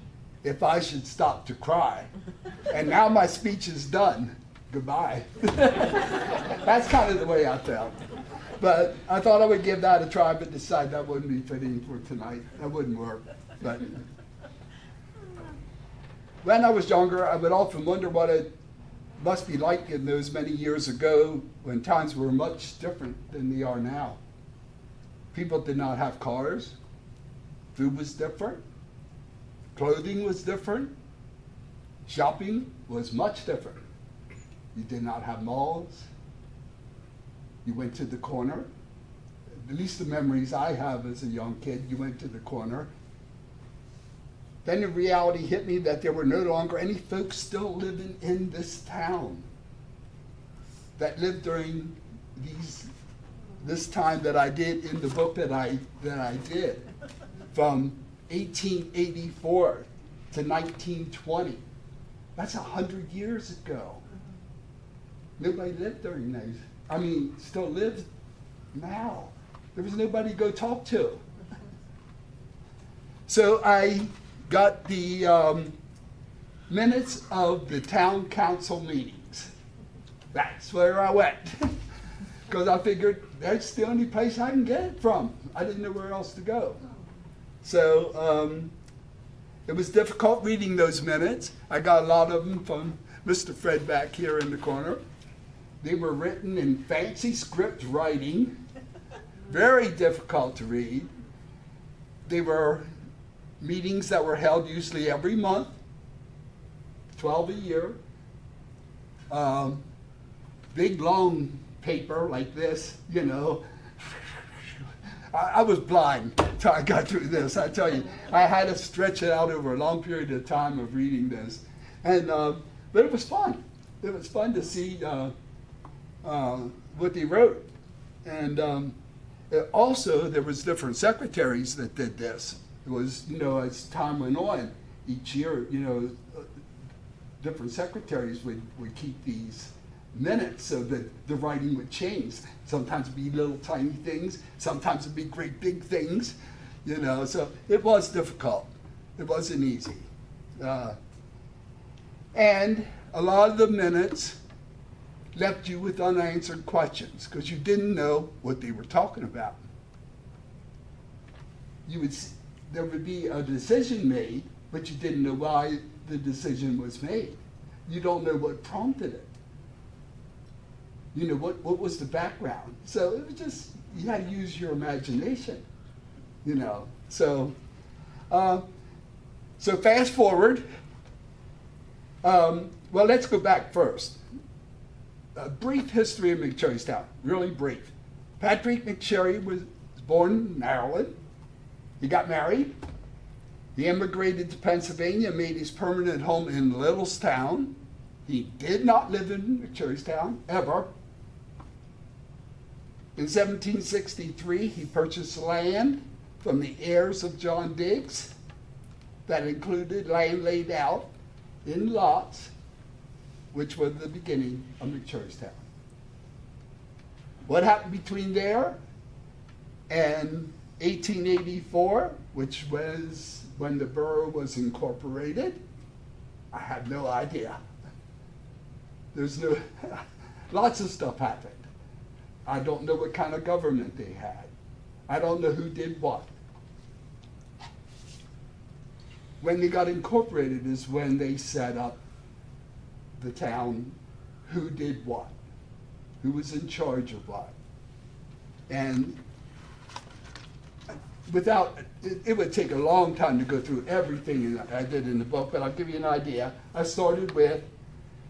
[SPEAKER 8] if I should stop to cry. And now my speech is done. Goodbye." That's kind of the way I felt. But I thought I would give that a try, but decided that wouldn't be fitting for tonight. That wouldn't work. But when I was younger, I would often wonder what it must be like in those many years ago when times were much different than they are now. People did not have cars. Food was different. Clothing was different. Shopping was much different. You did not have malls. You went to the corner. At least the memories I have as a young kid, you went to the corner. Then the reality hit me that there were no longer any folks still living in this town that lived during this time that I did in the book that I did, from 1884 to 1920. That's 100 years ago. Nobody lived during those. I mean, still lives now. There was nobody to go talk to. So I got the minutes of the town council meetings. That's where I went. Because I figured that's the only place I can get it from. I didn't know where else to go. So it was difficult reading those minutes. I got a lot of them from Mr. Fred back here in the corner. They were written in fancy script writing, very difficult to read. They were meetings that were held usually every month, 12 a year. Big long paper like this, you know. I was blind until I got through this, I tell you. I had to stretch it out over a long period of time of reading this. And but it was fun. It was fun to see what they wrote. And also, there was different secretaries that did this. It was, you know, as time went on, each year, you know, different secretaries would keep these minutes so that the writing would change. Sometimes it'd be little tiny things, sometimes it'd be great big things, you know, so it was difficult. It wasn't easy. And a lot of the minutes left you with unanswered questions because you didn't know what they were talking about. There would be a decision made, but you didn't know why the decision was made. You don't know what prompted it. You know, what was the background? So it was just, you had to use your imagination, you know. So fast forward. Well, let's go back first. A brief history of McSherrystown, really brief. Patrick McSherry was born in Maryland. He got married. He immigrated to Pennsylvania and made his permanent home in Littlestown. He did not live in McSherrystown, ever. In 1763, he purchased land from the heirs of John Diggs that included land laid out in lots, which was the beginning of McSherrystown. What happened between there and 1884, which was when the borough was incorporated? I have no idea. Lots of stuff happened. I don't know what kind of government they had. I don't know who did what. when they got incorporated is when they set up the town, who did what, who was in charge of what. And it would take a long time to go through everything I did in the book, but I'll give you an idea. I started with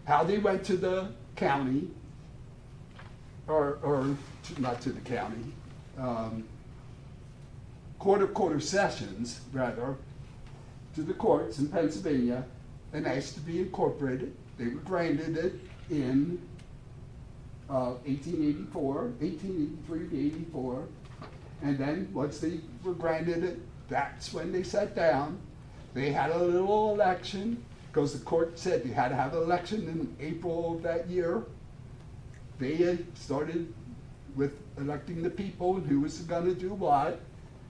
[SPEAKER 8] how they went to the county, not to the county, quarter sessions, rather, to the courts in Pennsylvania and asked to be incorporated. They were granted it in 1883 to 84. And then once they were granted it, that's when they sat down. They had a little election, because the court said they had to have an election in April of that year. They started with electing the people and who was going to do what,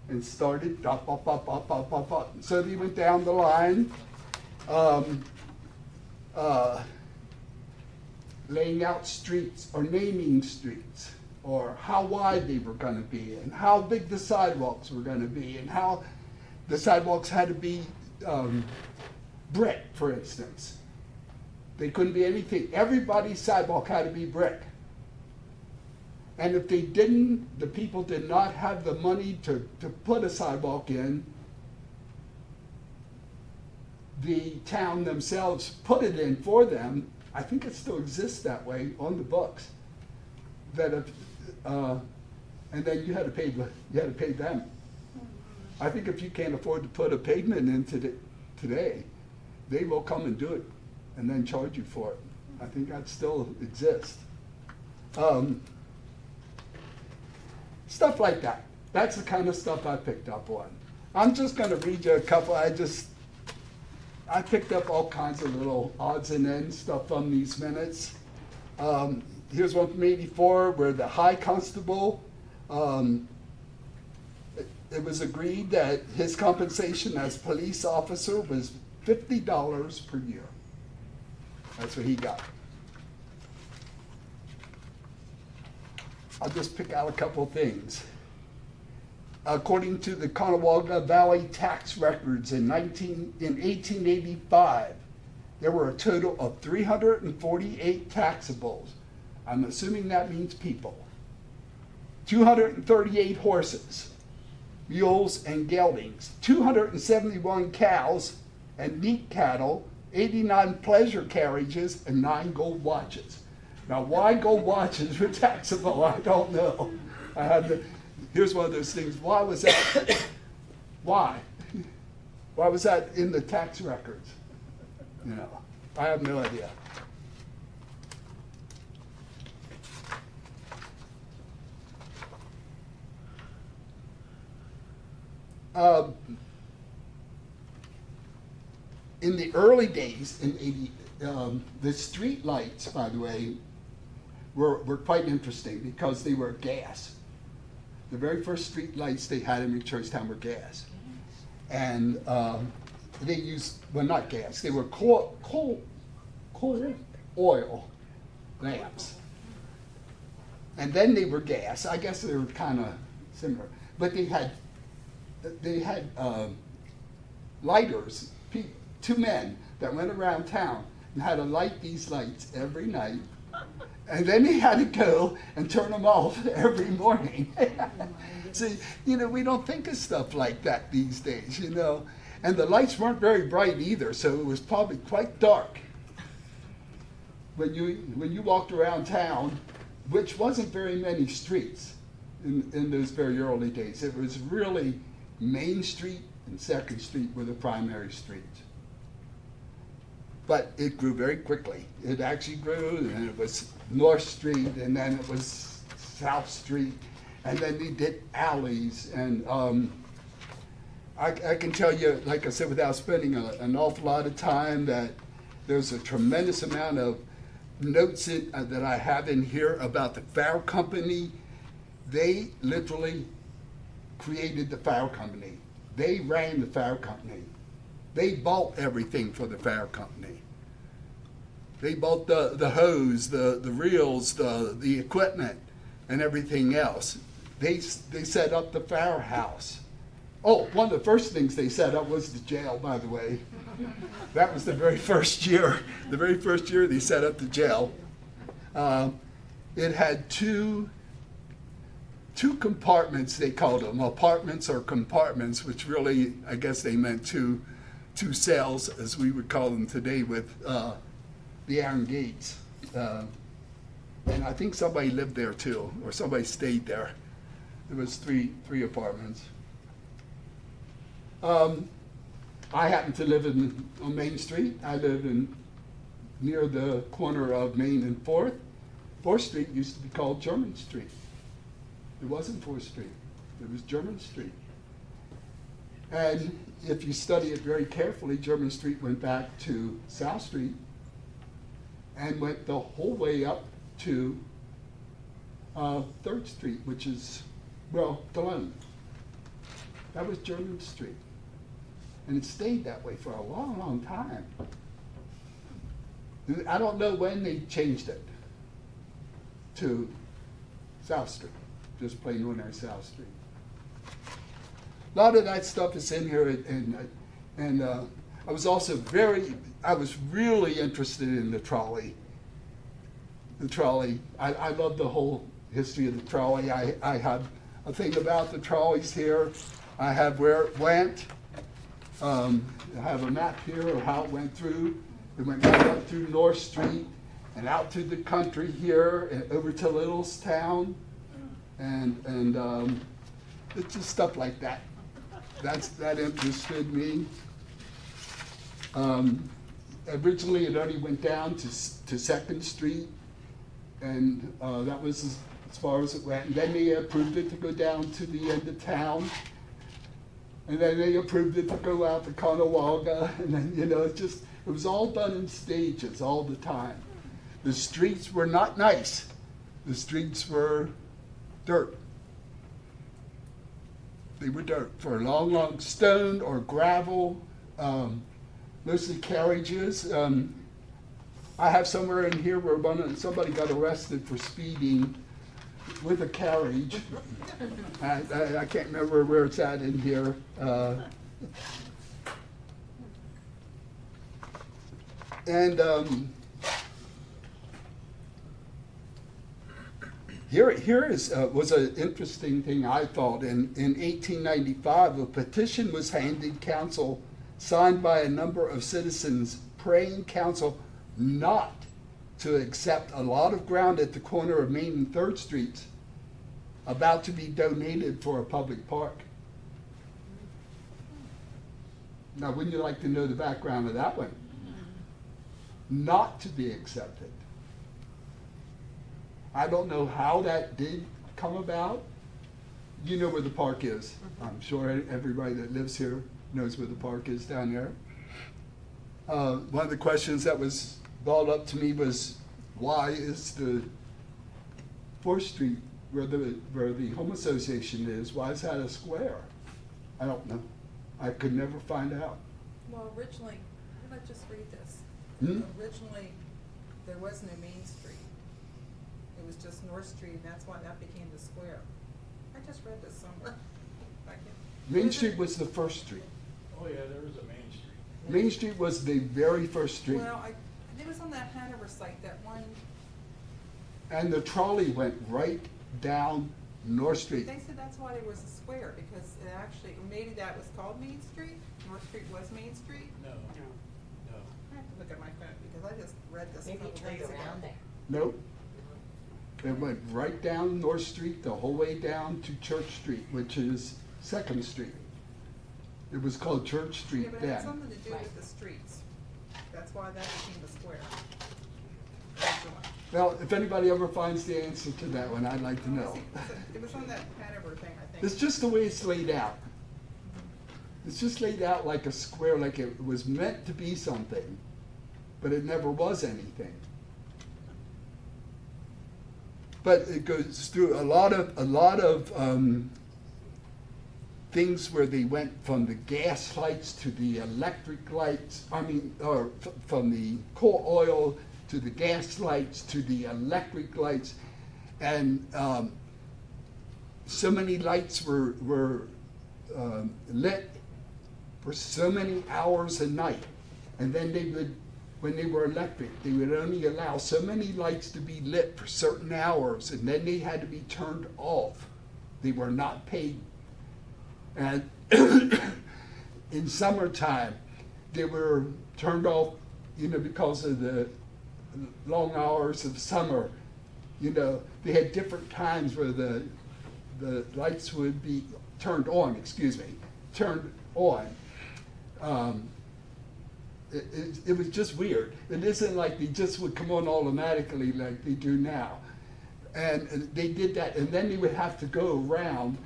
[SPEAKER 8] and started up. So they went down the line, laying out streets or naming streets, or how wide they were going to be, and how big the sidewalks were going to be, and how the sidewalks had to be brick, for instance. They couldn't be anything. Everybody's sidewalk had to be brick. And if they didn't, the people did not have the money to put a sidewalk in, the town themselves put it in for them. I think it still exists that way on the books. That if, and then you had to pay them. I think if you can't afford to put a pavement in today, they will come and do it and then charge you for it. I think that still exists. Stuff like that. That's the kind of stuff I picked up on. I'm just going to read you a couple. I picked up all kinds of little odds and ends stuff from these minutes. Here's one from '84 where the high constable, it was agreed that his compensation as police officer was $50 per year. That's what he got. I'll just pick out a couple things. According to the Conewaga Valley tax records in 1885, there were a total of 348 taxables. I'm assuming that means people. 238 horses, mules, and geldings, 271 cows and neat cattle, 89 pleasure carriages, and 9 gold watches. Now, why gold watches were taxable, I don't know. Here's one of those things. Why was that? Why? Why was that in the tax records? You know, I have no idea. In the early days, the street lights, by the way, were quite interesting because they were gas. The very first street lights they had in McSherrystown were gas. And they used, well, not gas, they were coal oil lamps. And then they were gas. I guess they were kind of similar. But they had lighters, two men that went around town and had to light these lights every night. And then they had to go and turn them off every morning. See, we don't think of stuff like that these days, And the lights weren't very bright either, so it was probably quite dark when you walked around town, which wasn't very many streets in those very early days. It was really Main Street and Second Street were the primary streets. But it grew very quickly. It actually grew, and it was North Street, and then it was South Street, and then they did alleys. And I can tell you, like I said, without spending an awful lot of time, that there's a tremendous amount of notes that I have in here about the fire company. They literally created the fire company. They ran the fire company. They bought everything for the fire company. They bought the hose, the reels, the equipment, and everything else. They set up the firehouse Oh, one of the first things they set up was the jail, by the way. That was the very first year. The very first year they set up the jail. It had two compartments, they called them, apartments or compartments, which really, I guess they meant two cells, as we would call them today, with the iron gates. And I think somebody lived there too, or somebody stayed there. There was three apartments. I happen to live on Main Street. I live near the corner of Main and 4th. 4th Street used to be called German Street. It wasn't 4th Street. It was German Street. And if you study it very carefully, German Street went back to South Street and went the whole way up to 3rd Street, which is, well, Delone. That was German Street. And it stayed that way for a long, long time. I don't know when they changed it to South Street, just plain ordinary South Street. A lot of that stuff is in here, and I was also really interested in the trolley. The trolley, I love the whole history of the trolley. I have a thing about the trolleys here. I have where it went. I have a map here of how it went through. It went right up through North Street and out through the country here and over to Littlestown, and it's just stuff like that. That interested me. Originally, it only went down to 2nd Street, and that was as far as it went. And then they approved it to go down to the end of town. And then they approved it to go out to Conewaga, and then, it was all done in stages all the time. The streets were not nice. The streets were dirt. They were dirt for long, long stone or gravel, mostly carriages. I have somewhere in here where somebody got arrested for speeding with a carriage. I can't remember where it's at in here. Here was an interesting thing I thought. In 1895, a petition was handed council, signed by a number of citizens, praying council not to accept a lot of ground at the corner of Main and 3rd Streets, about to be donated for a public park. Now, wouldn't you like to know the background of that one? Not to be accepted. I don't know how that did come about. You know where the park is. I'm sure everybody that lives here knows where the park is down there. One of the questions that was brought up to me was, why is the 4th Street, where the home association is, why is that a square? I don't know. I could never find out.
[SPEAKER 9] Well, originally, let's just read this. Originally, there was no Main Street. It was just North Street, and that's why that became the square. I just read this somewhere.
[SPEAKER 8] Main Street was the first street.
[SPEAKER 2] Oh, yeah, there was a Main Street.
[SPEAKER 8] Main Street was the very first street.
[SPEAKER 9] Well, it was on that Hanover site, that one.
[SPEAKER 8] And the trolley went right down North Street.
[SPEAKER 9] They said that's why there was a square, because it actually, maybe that was called Main Street? North Street was Main Street?
[SPEAKER 2] No, no.
[SPEAKER 9] I have to look at my phone, because I just read this a
[SPEAKER 4] Maybe it
[SPEAKER 9] couple
[SPEAKER 4] turned
[SPEAKER 9] days ago.
[SPEAKER 4] around there.
[SPEAKER 8] Nope. It went right down North Street, the whole way down to Church Street, which is 2nd Street. It was called Church
[SPEAKER 9] Yeah,
[SPEAKER 8] Street
[SPEAKER 9] but it had
[SPEAKER 8] then.
[SPEAKER 9] something to do with the streets. That's why that became a square. Originally.
[SPEAKER 8] Well, if anybody ever finds the answer to that one, I'd like to know.
[SPEAKER 9] It was on that Hanover thing, I think.
[SPEAKER 8] It's just the way it's laid out. It's just laid out like a square, like it was meant to be something, but it never was anything. But it goes through a lot of things where they went from the gas lights to the electric lights. Or from the coal oil to the gas lights to the electric lights, and so many lights were lit for so many hours a night. And then they would, when they were electric, they would only allow so many lights to be lit for certain hours, and then they had to be turned off. They were not paid. And in summertime, they were turned off, you know, because of the long hours of summer. You know, they had different times where the lights would be turned on, turned on. It was just weird. It isn't like they just would come on automatically like they do now. And they did that, and then they would have to go around,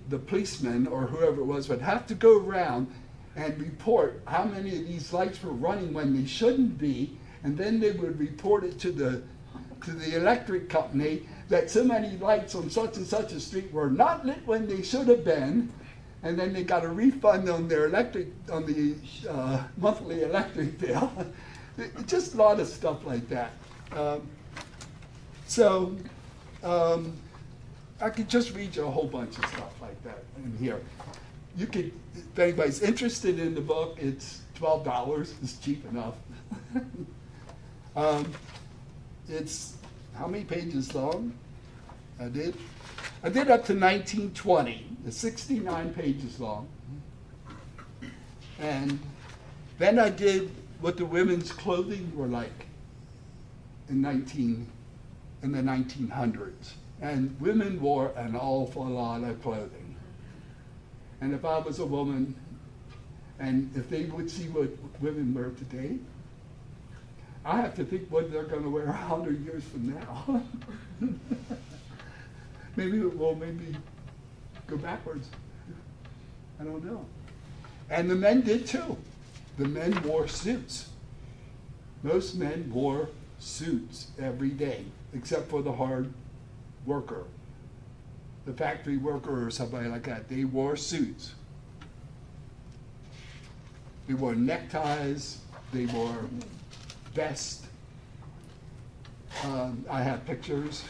[SPEAKER 8] the policeman or whoever it was would have to go around and report how many of these lights were running when they shouldn't be, and then they would report it to the electric company that so many lights on such and such a street were not lit when they should have been, and then they got a refund on their monthly electric bill. Just a lot of stuff like that. I could just read you a whole bunch of stuff like that in here. You could, if anybody's interested in the book, it's $12. It's cheap enough. It's how many pages long? I did up to 1920. It's 69 pages long. And then I did what the women's clothing were like in the 1900s. And women wore an awful lot of clothing. And if I was a woman, and if they would see what women wear today, I have to think what they're going to wear 100 years from now. Maybe go backwards. I don't know. And the men did too. The men wore suits. Most men wore suits every day, except for the hard worker. The factory worker or somebody like that, they wore suits. They wore neckties, they wore vests. I have pictures,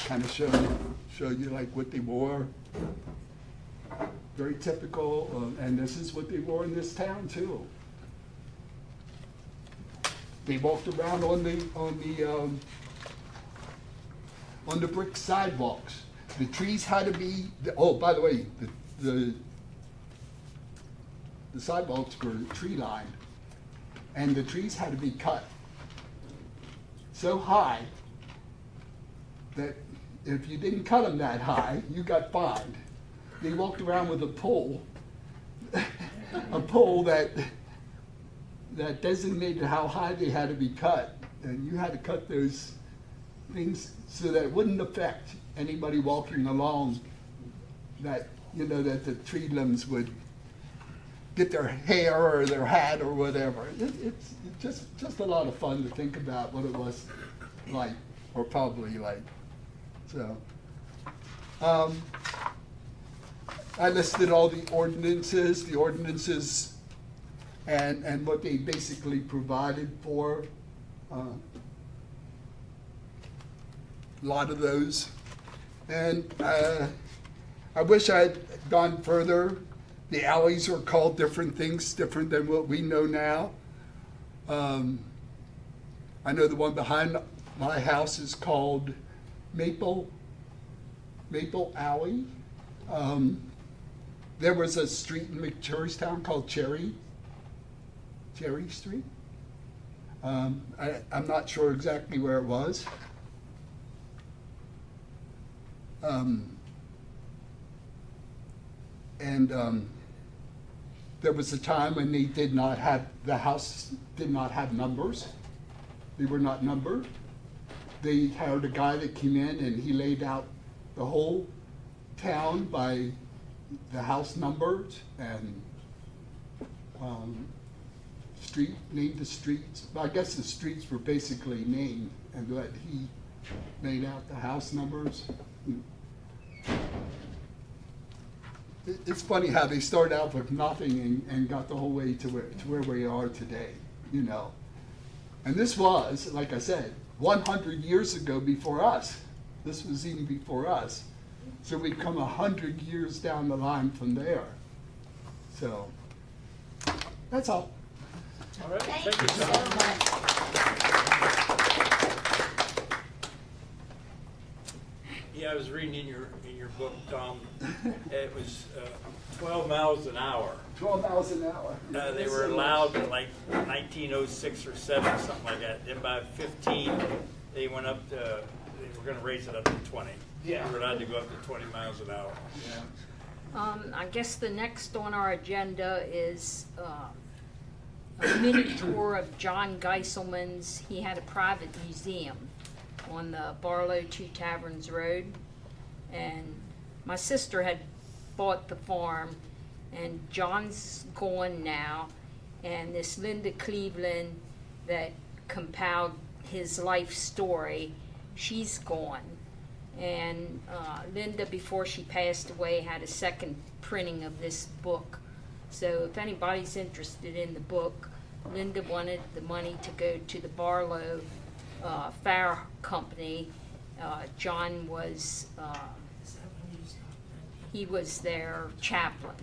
[SPEAKER 8] kind of show you like what they wore. Very typical, and this is what they wore in this town too. They walked around on the brick sidewalks. The trees had to be. Oh, by the way, the sidewalks were tree lined, and the trees had to be cut so high that if you didn't cut them that high, you got fined. They walked around with a pole, a pole that designated how high they had to be cut, and you had to cut those things so that it wouldn't affect anybody walking along, that, you know, that the tree limbs would get their hair or their hat or whatever. It's just a lot of fun to think about what it was like, or probably like. So I listed all the ordinances and what they basically provided for. A lot of those. And I wish I had gone further. The alleys are called different things, different than what we know now. I know the one behind my house is called Maple Alley. There was a street in McSherrystown called Cherry Street. I'm not sure exactly where it was. There was a time when the house did not have numbers. They were not numbered. They hired a guy that came in and he laid out the whole town by the house numbers and named the streets. I guess the streets were basically named, and that he laid out the house numbers. It's funny how they started out with nothing and got the whole way to where we are today, you know. And this was, like I said, 100 years ago before us. This was even before us. So we come 100 years down the line from there. So, that's all.
[SPEAKER 6] All right,
[SPEAKER 4] Thank
[SPEAKER 6] thank
[SPEAKER 4] you
[SPEAKER 6] you,
[SPEAKER 4] so
[SPEAKER 6] Tom.
[SPEAKER 4] much.
[SPEAKER 2] Yeah, I was reading in your book, Tom, it was 12 miles an hour.
[SPEAKER 8] 12 miles an hour.
[SPEAKER 2] They were allowed in like 1906 or 7, something like that. Then by 15, they went up to, they were gonna raise it up to 20.
[SPEAKER 6] Yeah.
[SPEAKER 2] They were allowed to go up to 20 miles an hour.
[SPEAKER 7] I guess the next on our agenda is a mini tour of John Geiselman's. He had a private museum on the Barlow Two Taverns Road. And my sister had bought the farm, and John's gone now. And this Linda Cleveland that compiled his life story, she's gone. And Linda, before she passed away, had a second printing of this book. So if anybody's interested in the book, Linda wanted the money to go to the Barlow Fair Company. John was, he was their chaplain.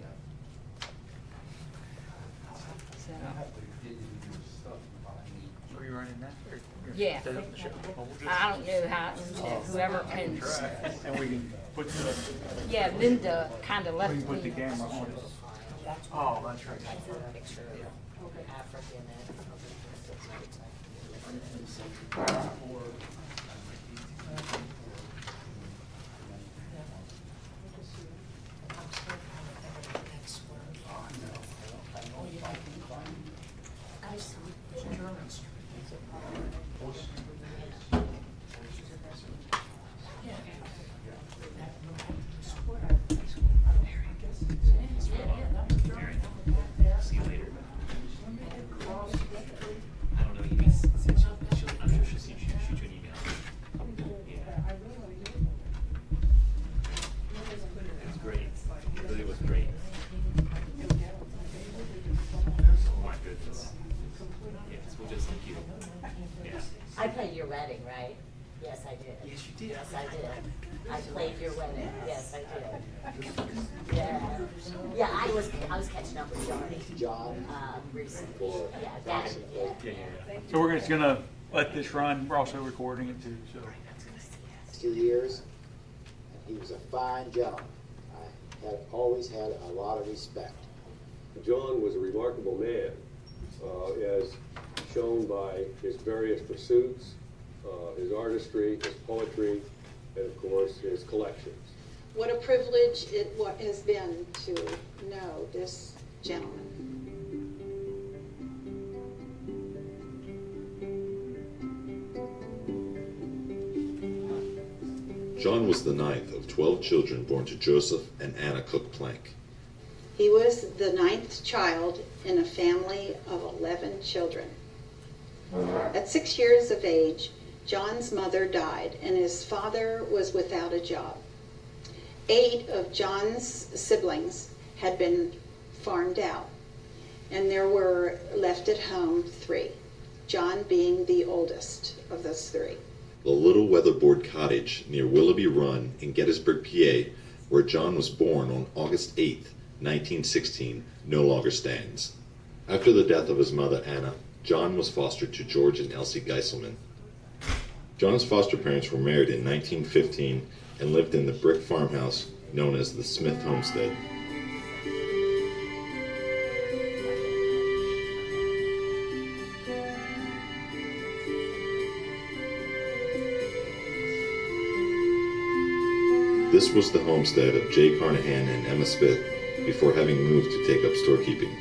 [SPEAKER 7] So,
[SPEAKER 6] Are you running that? Or-
[SPEAKER 7] yeah.
[SPEAKER 6] Set up the show? Well, we'll just-
[SPEAKER 7] I don't know how, whoever pins.
[SPEAKER 6] And we can put the,
[SPEAKER 7] Yeah, Linda kind of
[SPEAKER 6] we
[SPEAKER 7] left
[SPEAKER 6] can put the
[SPEAKER 7] me.
[SPEAKER 6] camera on it. Oh, that's right.
[SPEAKER 4] Picture of African
[SPEAKER 10] See you later. I don't know, you guys, I'm sure she'll shoot you an email. Yeah. It was great. It really was great. Oh my goodness. Yes, we'll just thank you. Yeah.
[SPEAKER 4] I played your wedding, right? Yes, I did.
[SPEAKER 10] Yes, you did.
[SPEAKER 4] Yes, I did. I played your wedding. Yes, I did. Yeah. Yeah, I was catching up with Johnny.
[SPEAKER 11] John.
[SPEAKER 4] Recently. Yeah, that, yeah.
[SPEAKER 10] Yeah, yeah.
[SPEAKER 6] So we're just gonna let this run. We're also recording it too, so.
[SPEAKER 11] 2 years, and he was a fine gentleman. I have always had a lot of respect.
[SPEAKER 12] John was a remarkable man, as shown by his various pursuits, his artistry, his poetry, and of course, his collections.
[SPEAKER 13] What a privilege it has been to know this gentleman.
[SPEAKER 14] John was the ninth of 12 children born to Joseph and Anna Cook Plank.
[SPEAKER 13] He was the 9th child in a family of 11 children. At 6 years of age, John's mother died and his father was without a job. 8 of John's siblings had been farmed out, and there were left at home 3, John being the oldest of those 3.
[SPEAKER 14] The little weatherboard cottage near Willoughby Run in Gettysburg, PA, where John was born on August 8, 1916, no longer stands. After the death of his mother, Anna, John was fostered to George and Elsie Geiselman. John's foster parents were married in 1915 and lived in the brick farmhouse known as the Smith Homestead. This was the homestead of Jay Carnahan and Emma Smith before having moved to take up storekeeping.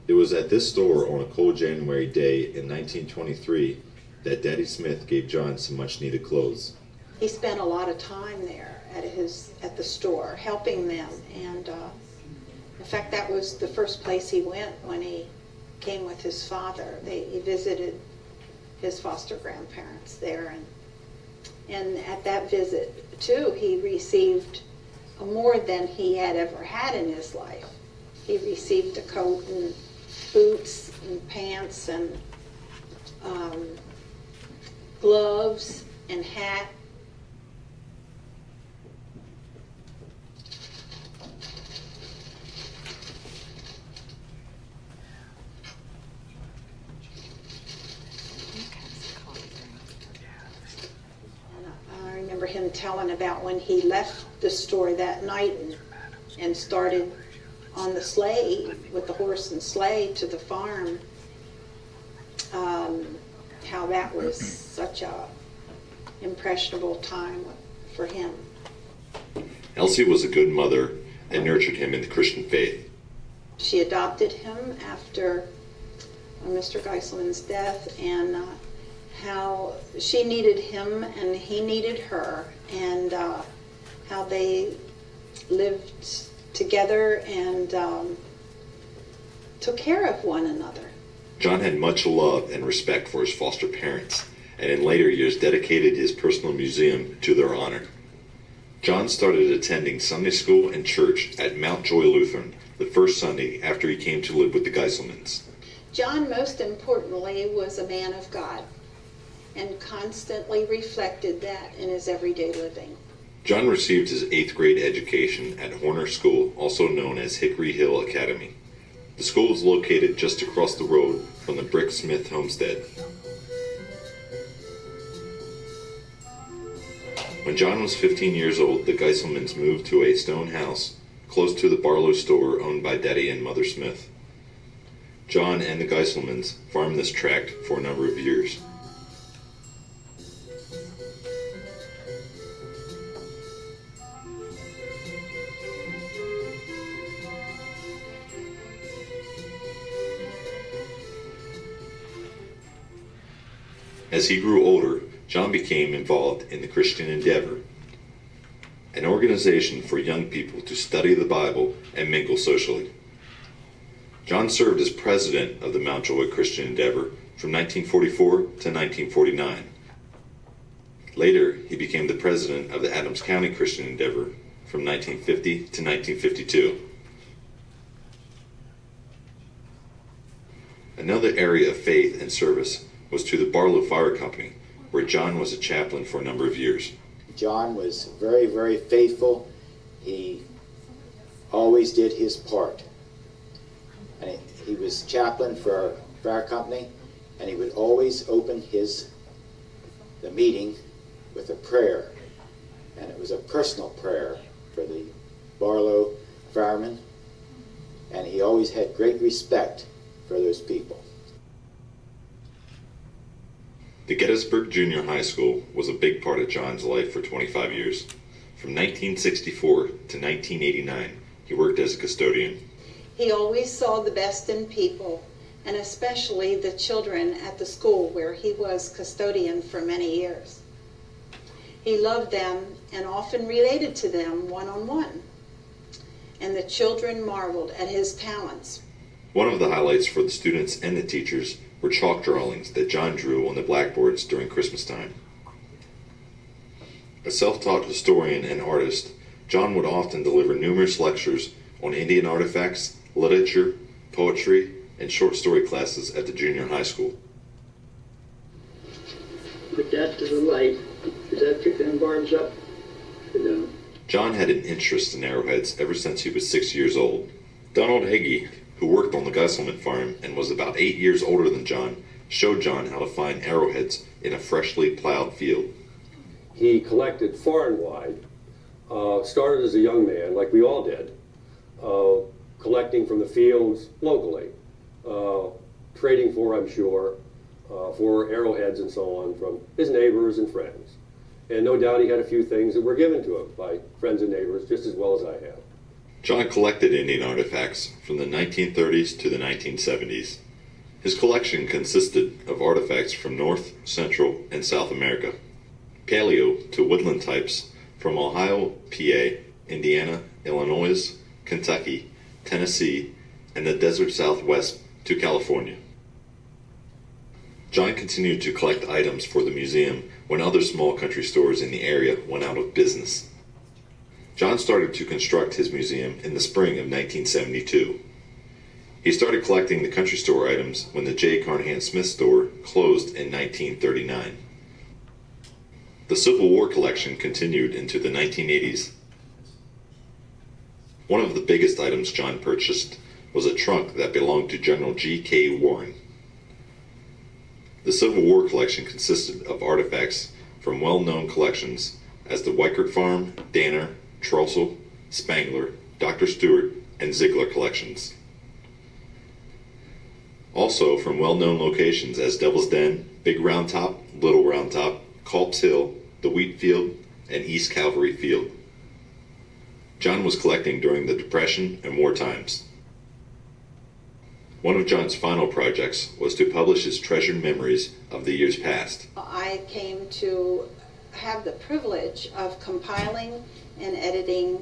[SPEAKER 14] It was at this store on a cold January day in 1923 that Daddy Smith gave John some much needed clothes.
[SPEAKER 13] He spent a lot of time there at the store helping them, and in fact that was the first place he went when he came with his father. He visited his foster grandparents there, and at that visit too he received more than he had ever had in his life. He received a coat and boots and pants and gloves and hat him telling about when he left the store that night and started on the sleigh with the horse and sleigh to the farm. How that was such a impressionable time for him.
[SPEAKER 14] Elsie was a good mother and nurtured him in the Christian faith.
[SPEAKER 13] She adopted him after Mr. Geiselman's death, and how she needed him and he needed her, and how they lived together and took care of one another.
[SPEAKER 14] John had much love and respect for his foster parents, and in later years dedicated his personal museum to their honor. John started attending Sunday school and church at Mount Joy Lutheran the first Sunday after he came to live with the Geiselmans.
[SPEAKER 13] John, most importantly, was a man of God and constantly reflected that in his everyday living.
[SPEAKER 14] John received his 8th grade education at Horner School, also known as Hickory Hill Academy. The school is located just across the road from the Brick Smith homestead. When John was 15 years old, the Geiselmans moved to a stone house close to the Barlow store owned by Daddy and Mother Smith. John and the Geiselmans farmed this tract for a number of years. As he grew older, John became involved in the Christian Endeavor, an organization for young people to study the Bible and mingle socially. John served as president of the Mount Joy Christian Endeavor from 1944 to 1949. Later, he became the president of the Adams County Christian Endeavor from 1950 to 1952. Another area of faith and service was to the Barlow Fire Company, where John was a chaplain for a number of years.
[SPEAKER 11] John was very, very faithful. He always did his part. And he was chaplain for our fire company, and he would always open the meeting with a prayer. And it was a personal prayer for the Barlow firemen, and he always had great respect for those people.
[SPEAKER 14] The Gettysburg Junior High School was a big part of John's life for 25 years. From 1964 to 1989, he worked as a custodian.
[SPEAKER 13] He always saw the best in people, and especially the children at the school where he was custodian for many years. He loved them and often related to them one-on-one, and the children marveled at his talents.
[SPEAKER 14] One of the highlights for the students and the teachers were chalk drawings that John drew on the blackboards during Christmas time. A self-taught historian and artist, John would often deliver numerous lectures on Indian artifacts, literature, poetry, and short story classes at the junior high school.
[SPEAKER 15] Put that to the light. Does that pick them barbs up? No.
[SPEAKER 14] John had an interest in arrowheads ever since he was 6 years old. Donald Hagee, who worked on the Geiselman farm and was about 8 years older than John, showed John how to find arrowheads in a freshly plowed field.
[SPEAKER 12] He collected far and wide, started as a young man, like we all did, collecting from the fields locally, trading for, I'm sure, for arrowheads and so on from his neighbors and friends. And no doubt he had a few things that were given to him by friends and neighbors just as well as I have.
[SPEAKER 14] John collected Indian artifacts from the 1930s to the 1970s. His collection consisted of artifacts from North, Central, and South America, paleo to woodland types from Ohio, PA, Indiana, Illinois, Kentucky, Tennessee, and the desert Southwest to California. John continued to collect items for the museum when other small country stores in the area went out of business. John started to construct his museum in the spring of 1972. He started collecting the country store items when the J. Carnahan Smith store closed in 1939. The Civil War collection continued into the 1980s. One of the biggest items John purchased was a trunk that belonged to General G.K. Warren. The Civil War collection consisted of artifacts from well-known collections as the Weichert Farm, Danner, Trossel, Spangler, Dr. Stewart, and Ziegler collections. Also from well-known locations as Devil's Den, Big Round Top, Little Round Top, Culp's Hill, the Wheat Field, and East Calvary Field. John was collecting during the Depression and war times. One of John's final projects was to publish his treasured memories of the years past.
[SPEAKER 13] I came to have the privilege of compiling and editing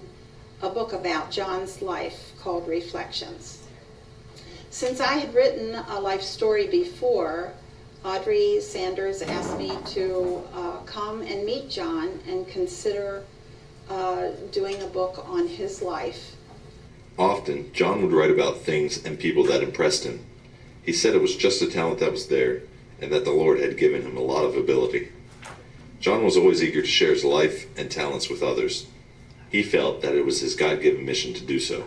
[SPEAKER 13] a book about John's life called Reflections. Since I had written a life story before, Audrey Sanders asked me to come and meet John and consider doing a book on his life.
[SPEAKER 14] Often, John would write about things and people that impressed him. He said it was just a talent that was there, and that the Lord had given him a lot of ability. John was always eager to share his life and talents with others. He felt that it was his God-given mission to do so.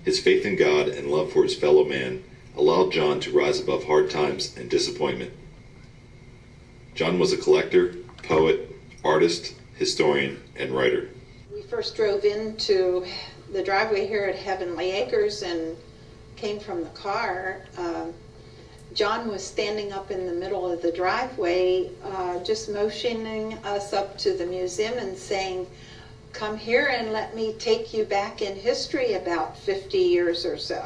[SPEAKER 14] His faith in God and love for his fellow man allowed John to rise above hard times and disappointment. John was a collector, poet, artist, historian, and writer.
[SPEAKER 13] We first drove into the driveway here at Heavenly Acres and came from the car. John was standing up in the middle of the driveway, just motioning us up to the museum and saying, "Come here and let me take you back in history about 50 years or so."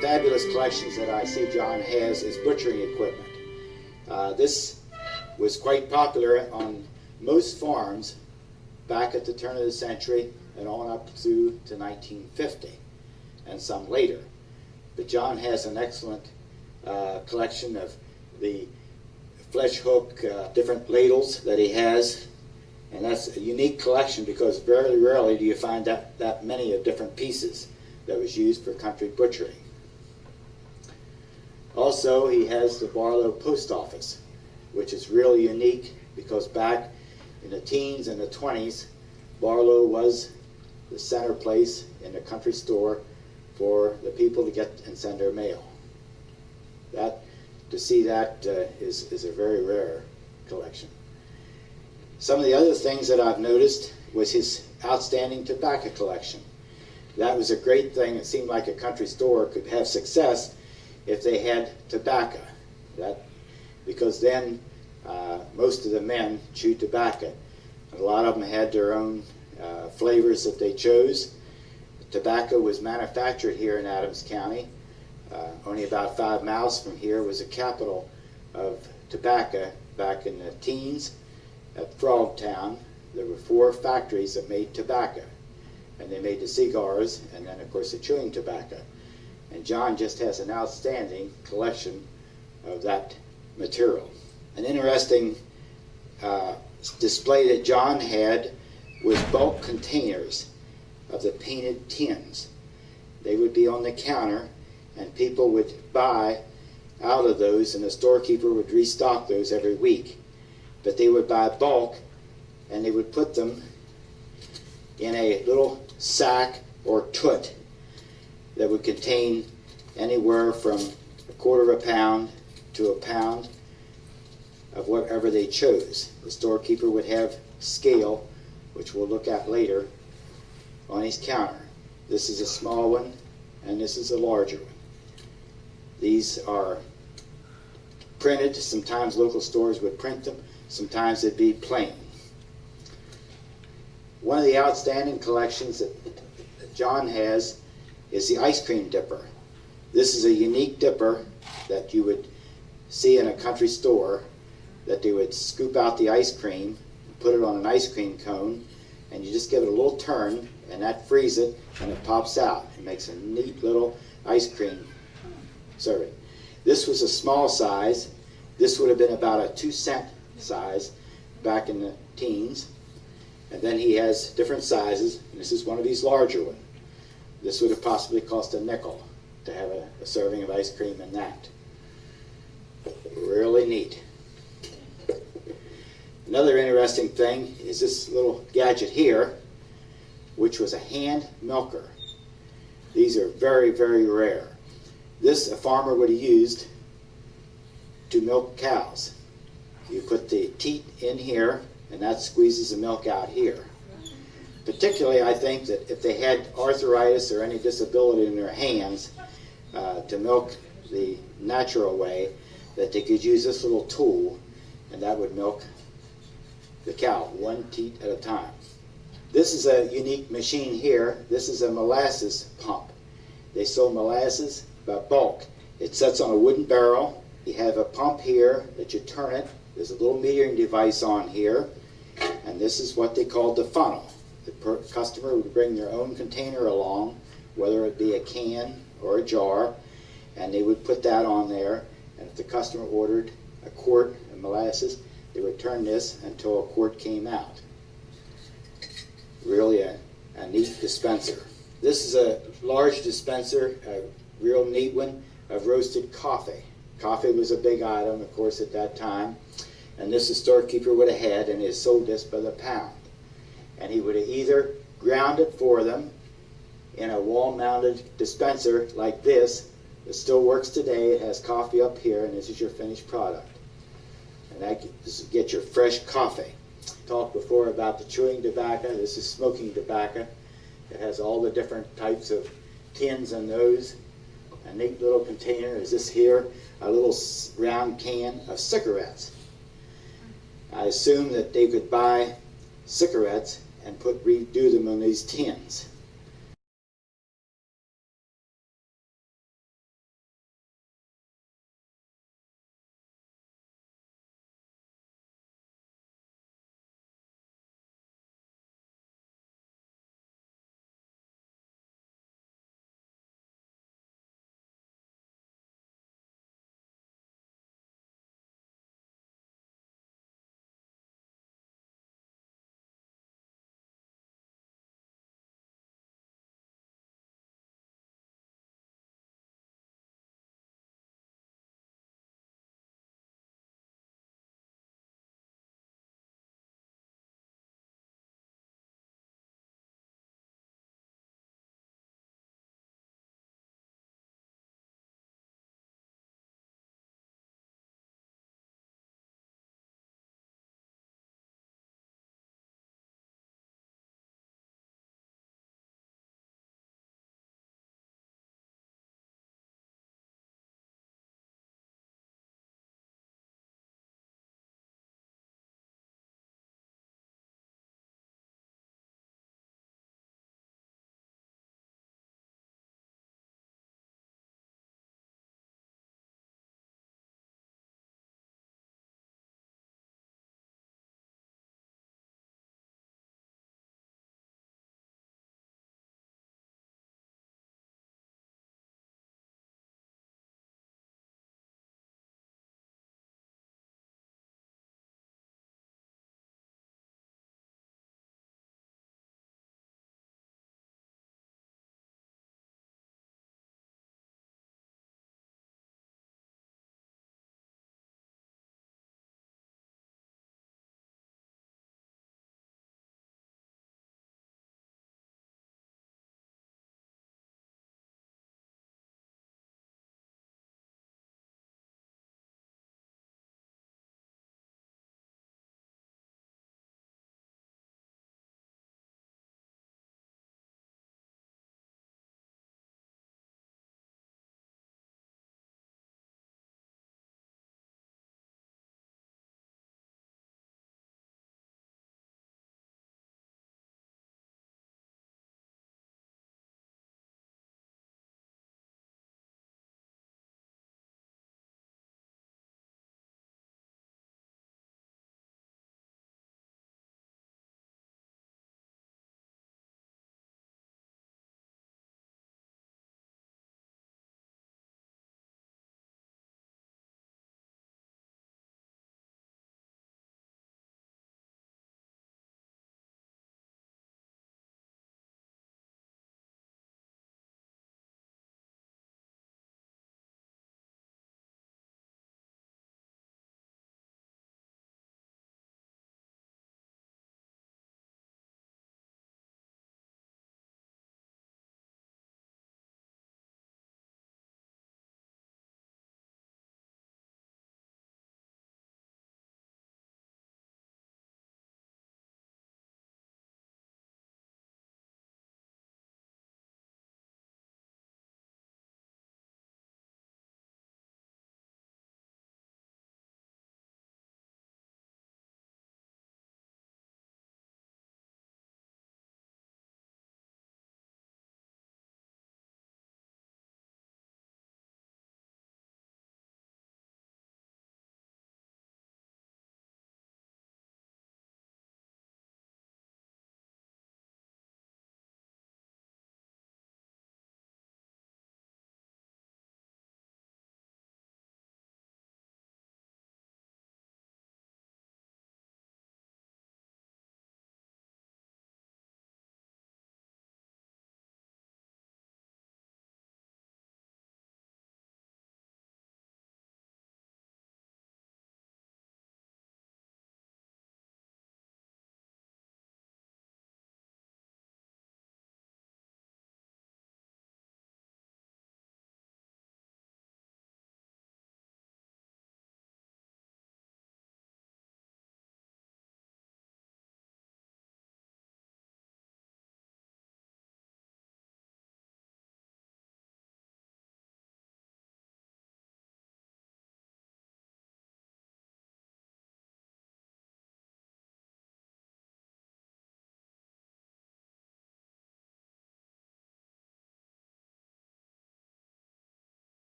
[SPEAKER 11] Fabulous collections that I see John has is butchering equipment. This was quite popular on most farms back at the turn of the century and on up through to 1950 and some later. But John has an excellent collection of the flesh hook, different ladles that he has, and that's a unique collection because very rarely do you find that many of different pieces that was used for country butchering. Also, he has the Barlow Post Office, which is really unique because back in the teens and the 20s, Barlow was the center place in the country store for the people to get and send their mail. To see that is a very rare collection. Some of the other things that I've noticed was his outstanding tobacco collection. That was a great thing. It seemed like a country store could have success if they had tobacco. Because then most of the men chewed tobacco. And a lot of them had their own flavors that they chose. Tobacco was manufactured here in Adams County. Only about 5 miles from here was the capital of tobacco back in the teens. At Frogtown, there were 4 factories that made tobacco. And they made the cigars and then, of course, the chewing tobacco. And John just has an outstanding collection of that material. An interesting display that John had was bulk containers of the painted tins. They would be on the counter and people would buy out of those and the storekeeper would restock those every week. But they would buy bulk and they would put them in a little sack or toot that would contain anywhere from quarter of a pound to a pound of whatever they chose. The storekeeper would have scale, which we'll look at later, on his counter. This is a small one, and this is a larger one. These are printed. Sometimes local stores would print them. Sometimes it'd be plain. One of the outstanding collections that John has is the ice cream dipper. This is a unique dipper that you would see in a country store, that they would scoop out the ice cream, put it on an ice cream cone, and you just give it a little turn, and that frees it, and it pops out. It makes a neat little ice cream serving. This was a small size. This would have been about a 2-cent size back in the teens. And then he has different sizes, and this is one of these larger ones. This would have possibly cost a nickel to have a serving of ice cream in that. Really neat. Another interesting thing is this little gadget here, which was a hand milker. These are very, very rare. This a farmer would have used to milk cows. You put the teat in here, and that squeezes the milk out here. Particularly, I think that if they had arthritis or any disability in their hands, to milk the natural way, that they could use this little tool, and that would milk the cow, one teat at a time. This is a unique machine here. This is a molasses pump. They sold molasses by bulk. It sits on a wooden barrel. You have a pump here that you turn it. There's a little metering device on here, and this is what they called the funnel. The customer would bring their own container along, whether it be a can or a jar, and they would put that on there, and if the customer ordered a quart of molasses, they would turn this until a quart came out. Really a neat dispenser. This is a large dispenser, a real neat one, of roasted coffee. Coffee was a big item, of course, at that time, and this the storekeeper would have had, and he sold this by the pound. And he would have either ground it for them in a wall-mounted dispenser like this. It still works today. It has coffee up here, and this is your finished product. And that gets your fresh coffee. Talked before about the chewing tobacco. This is smoking tobacco. It has all the different types of tins and those. A neat little container is this here, a little round can of cigarettes. I assume that they could buy cigarettes and redo them on these tins.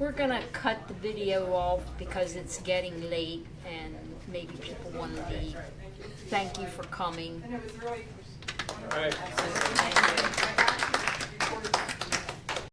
[SPEAKER 7] We're gonna cut the video off because it's getting late and maybe people want to leave. Thank you for coming.
[SPEAKER 2] All right.